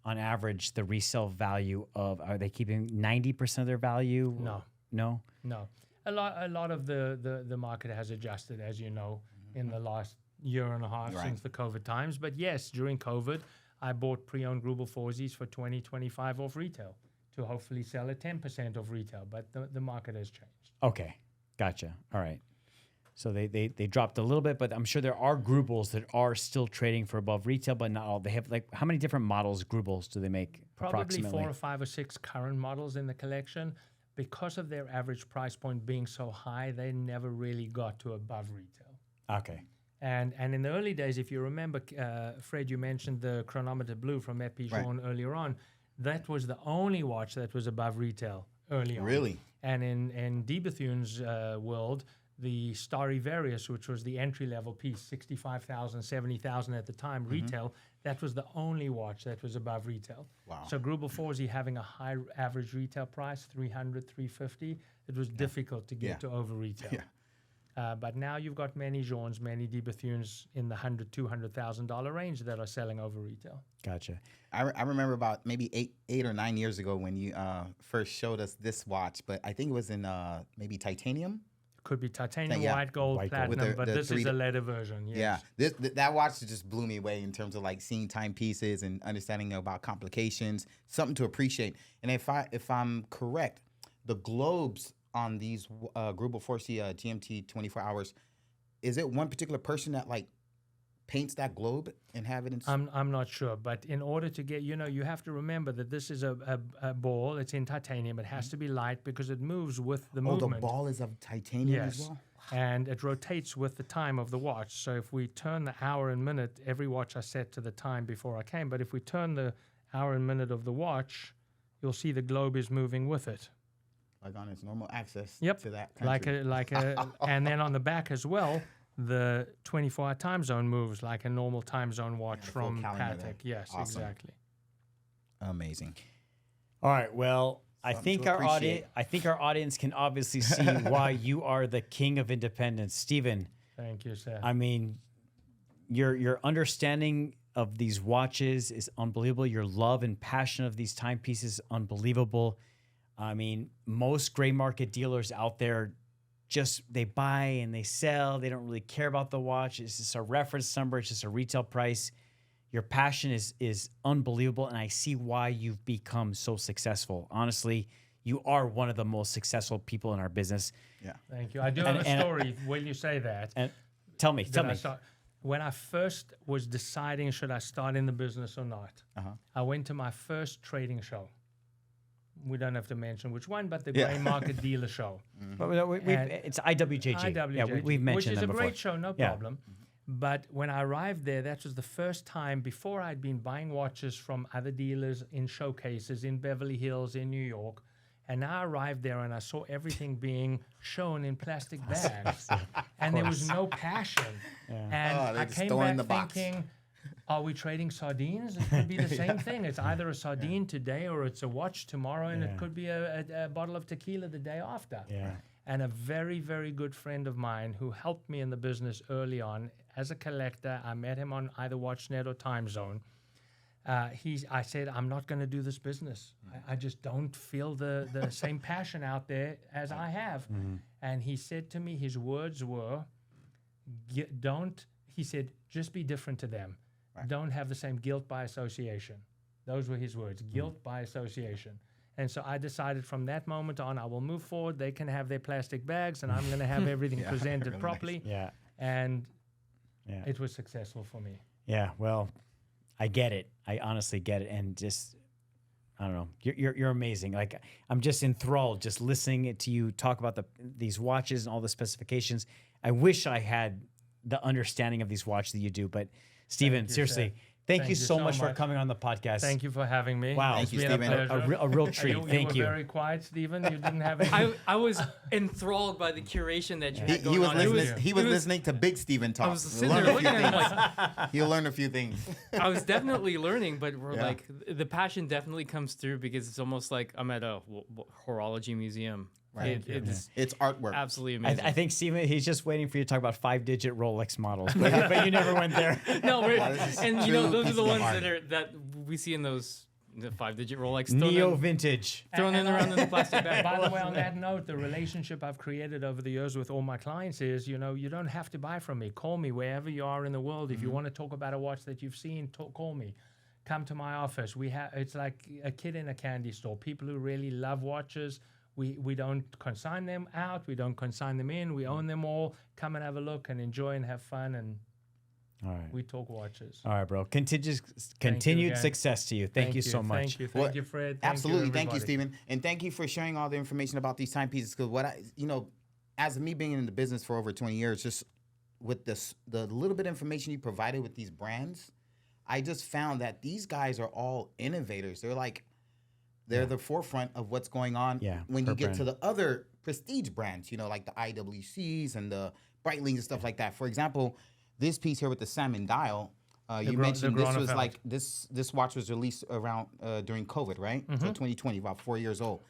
Speaker 1: on average the resale value of? Are they keeping 90% of their value?
Speaker 4: No. A lot of the market has adjusted, as you know, in the last year and a half since the COVID times. But yes, during COVID, I bought pre-owned Grubel 4Zs for 20, 25 off retail to hopefully sell at 10% of retail. But the market has changed.
Speaker 1: Okay, gotcha. All right. So they dropped a little bit, but I'm sure there are Grubels that are still trading for above retail, but not all. They have how many different models Grubels do they make?
Speaker 4: Probably
Speaker 1: approximately?
Speaker 4: 4 or 5 or 6 current models in the collection. because of their average price point being so high, they never really got to above retail.
Speaker 1: Okay.
Speaker 4: And in the early days, if you remember, Fred, you mentioned the chronometer blue from FP Journe earlier on. That was the only watch that was above retail early on.
Speaker 3: Really?
Speaker 4: And in DeBethune's world, the Starry Various, which was the entry-level piece, 65,000, 70,000 at the time, retail, that was the only watch that was above retail.
Speaker 3: Wow.
Speaker 4: So Grubel 4Z having a high average retail price, 300, 350, it was difficult to get to over retail.
Speaker 3: Yeah.
Speaker 4: But now you've got many Journes, many DeBethunes in the $100,000, $200,000 range that are selling over retail.
Speaker 1: Gotcha.
Speaker 3: I remember about maybe eight or 9 years ago when you first showed us this watch, but I think it was in maybe titanium.
Speaker 4: Could be titanium,
Speaker 3: Yeah.
Speaker 4: white gold,
Speaker 1: White gold.
Speaker 4: platinum,
Speaker 3: With
Speaker 4: but
Speaker 3: the
Speaker 4: this is
Speaker 3: 3D
Speaker 4: a leather version. Yes.
Speaker 3: Yeah, that watch just blew me away in terms of like seeing timepieces and understanding about complications. Something to appreciate. And if I'm correct, the globes on these Grubel 4C GMT 24 hours, is it one particular person that like paints that globe and have it in?
Speaker 4: I'm not sure, but in order to get, you have to remember that this is a ball. It's in titanium. It has to be light because it moves with the
Speaker 3: Oh,
Speaker 4: movement.
Speaker 3: the ball is of titanium as well?
Speaker 4: And it rotates with the time of the watch. So if we turn the hour and minute, every watch I set to the time before I came, but if we turn the hour and minute of the watch, you'll see the globe is moving with it.
Speaker 3: Like on its normal axis
Speaker 4: Yep.
Speaker 3: to that country.
Speaker 4: And then on the back as well, the 24-hour time zone moves like a normal time zone watch
Speaker 3: Yeah, full
Speaker 4: from
Speaker 3: calendar there.
Speaker 4: Patek. Yes,
Speaker 3: Awesome.
Speaker 4: exactly.
Speaker 3: Amazing.
Speaker 1: All right. Well, I
Speaker 3: Something
Speaker 1: think
Speaker 3: to
Speaker 1: our audience can obviously see why you are the king of independence, Steven.
Speaker 4: Thank you, sir.
Speaker 1: I mean, your understanding of these watches is unbelievable. Your love and passion of these timepieces is unbelievable. I mean, most gray market dealers out there they buy and they sell. They don't really care about the watch. It's just a reference number. It's just a retail price. Your passion is unbelievable, and I see why you've become so successful. Honestly, you are one of the most successful people in our business.
Speaker 3: Yeah.
Speaker 4: Thank you. I do have a story when you say that.
Speaker 1: And tell me.
Speaker 4: When I first was deciding should I start in the business or not, I went to my first trading show. We don't have to mention which one, but the gray market dealer show.
Speaker 1: It's IWJG.
Speaker 4: IWJG,
Speaker 1: Yeah, we've mentioned
Speaker 4: which is
Speaker 1: them
Speaker 4: a
Speaker 1: before.
Speaker 4: great show, no
Speaker 1: Yeah.
Speaker 4: problem. But when I arrived there, that was the first time before I'd been buying watches from other dealers in showcases in Beverly Hills, in New York. And now I arrived there and I saw everything being shown in plastic bags. And there was no passion. And
Speaker 3: they
Speaker 4: I
Speaker 3: just
Speaker 4: came
Speaker 3: throw it in
Speaker 4: back
Speaker 3: the box.
Speaker 4: thinking, are we trading sardines? It could be the same thing. It's either a sardine today or it's a watch tomorrow, and it could be a bottle of tequila the day after.
Speaker 1: Yeah.
Speaker 4: And a very, very good friend of mine who helped me in the business early on as a collector, I met him on either WatchNet or Time Zone. I said, I'm not going to do this business. I just don't feel the same passion out there as I have. And he said to me, his words were, he said, just be different to them.
Speaker 3: Right.
Speaker 4: Don't have the same guilt by association. Those were his words, guilt by association. And so I decided from that moment on, I will move forward. They can have their plastic bags, and I'm going to have everything presented
Speaker 3: really
Speaker 4: properly.
Speaker 3: nice.
Speaker 1: Yeah.
Speaker 4: And
Speaker 1: Yeah.
Speaker 4: it was successful for me.
Speaker 1: Yeah. Well, I get it. I honestly get it. And just, I don't know. You're amazing. Like, I'm just enthralled just listening to you talk about these watches and all the specifications. I wish I had the understanding of these watches that you do, but Steven,
Speaker 4: Thank you,
Speaker 1: seriously,
Speaker 4: sir.
Speaker 1: thank you so much for
Speaker 4: much.
Speaker 1: coming on the podcast.
Speaker 4: Thank you for having me.
Speaker 1: Wow.
Speaker 3: Thank you,
Speaker 4: It's been
Speaker 3: Steven.
Speaker 4: a pleasure.
Speaker 1: A real treat. Thank
Speaker 4: You
Speaker 1: you.
Speaker 4: were very quiet, Steven. You didn't have any.
Speaker 5: I was enthralled by the curation that you had
Speaker 3: He
Speaker 5: going
Speaker 3: was
Speaker 5: on. It
Speaker 3: listening. He was listening to Big Steven talk.
Speaker 5: I was sitting
Speaker 3: Learn
Speaker 5: there
Speaker 3: a few
Speaker 5: looking at him
Speaker 3: things.
Speaker 5: like,
Speaker 3: He'll learn a few things.
Speaker 5: I was definitely learning, but we're
Speaker 3: Yeah.
Speaker 5: like, the passion definitely comes through because it's almost like I'm at a horology museum.
Speaker 3: Right.
Speaker 5: It's
Speaker 3: It's artwork.
Speaker 5: absolutely amazing.
Speaker 1: I think Steven, he's just waiting for you to talk about 5-digit Rolex models, but you never went there.
Speaker 5: no, we're,
Speaker 3: this is
Speaker 5: and you
Speaker 3: true
Speaker 5: know those are
Speaker 3: pieces
Speaker 5: the
Speaker 3: of
Speaker 5: ones
Speaker 3: art.
Speaker 5: that we see in those the 5-digit Rolex
Speaker 1: Neo vintage.
Speaker 5: thrown in around in the plastic bag.
Speaker 4: By the way, on that note, the relationship I've created over the years with all my clients is, you don't have to buy from me. Call me wherever you are in the world. If you want to talk about a watch that you've seen, call me. Come to my office. It's like a kid in a candy store. People who really love watches. We don't consign them out. We don't consign them in. We own them all. Come and have a look and enjoy and have fun. And
Speaker 1: All right.
Speaker 4: We talk watches.
Speaker 1: All right, bro. Continued
Speaker 4: again.
Speaker 1: success to you. Thank you so much.
Speaker 4: Thank you.
Speaker 3: Well,
Speaker 4: Thank you, Fred.
Speaker 3: Absolutely. Thank you,
Speaker 4: everybody.
Speaker 3: Steven. And thank you for sharing all the information about these timepieces. Because as me being in the business for over 20 years, just with the little bit of information you provided with these brands, I just found that these guys are all innovators. They're the forefront of what's going on when you get to the other prestige brands, like the IWCs and the Breitlings and stuff like that. For example, this piece here with the salmon dial, you mentioned this was
Speaker 4: Gronefeld.
Speaker 3: this watch was released around during COVID, right? So 2020, about 4 years old.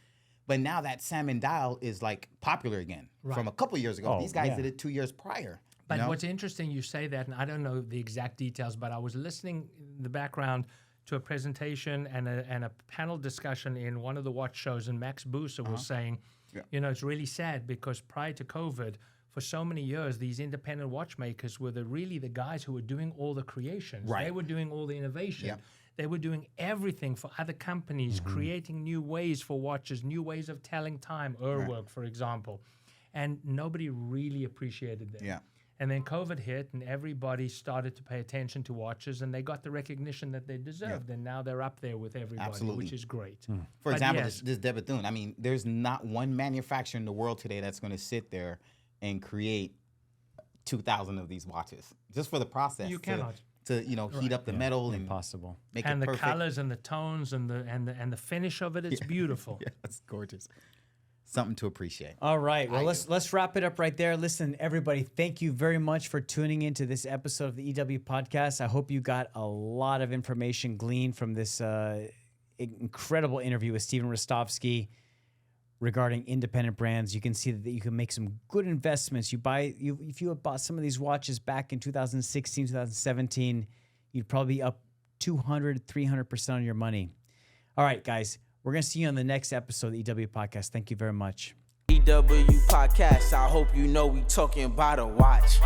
Speaker 3: But now that salmon dial is like popular again from a couple years ago.
Speaker 1: Oh,
Speaker 3: These guys
Speaker 1: yeah.
Speaker 3: did it 2 years prior.
Speaker 4: But
Speaker 3: you know?
Speaker 4: what's interesting, you say that, and I don't know the exact details, but I was listening in the background to a presentation and a panel discussion in one of the watch shows, and Max Booser was saying, it's really sad because prior to COVID, for so many years, these independent watchmakers were really the guys who were doing all the creations.
Speaker 3: Right.
Speaker 4: They were doing all the innovation.
Speaker 3: Yeah.
Speaker 4: They were doing everything for other companies, creating new ways for watches, new ways of telling time, work, for example. And nobody really appreciated them.
Speaker 3: Yeah.
Speaker 4: And then COVID hit, and everybody started to pay attention to watches, and they got the recognition that they deserved. And now they're up there with everybody,
Speaker 3: Absolutely.
Speaker 4: which is great.
Speaker 3: For
Speaker 4: But
Speaker 3: example,
Speaker 4: yes.
Speaker 3: this DeBethune. I mean, there's not one manufacturer in the world today that's going to sit there and create 2,000 of these watches just for the process.
Speaker 4: You cannot.
Speaker 3: To heat up the metal and
Speaker 1: Impossible.
Speaker 3: make
Speaker 4: And
Speaker 3: it
Speaker 4: the
Speaker 3: perfect.
Speaker 4: colors and the tones and the finish of it, it's beautiful.
Speaker 3: Yeah, that's gorgeous. Something to appreciate.
Speaker 1: All right. Well,
Speaker 3: I
Speaker 1: let's wrap it up right there. Listen, everybody, thank you very much for tuning into this episode of the EW podcast. I hope you got a lot of information gleaned from this incredible interview with Steven Rostovsky regarding independent brands. You can see that you can make some good investments. If you had bought some of these watches back in 2016, 2017, you'd probably be up 200, 300% on your money. All right, guys. We're going to see you on the next episode of the EW Podcast. Thank you very much.
Speaker 2: EW Podcast, I hope you know we talking about a watch.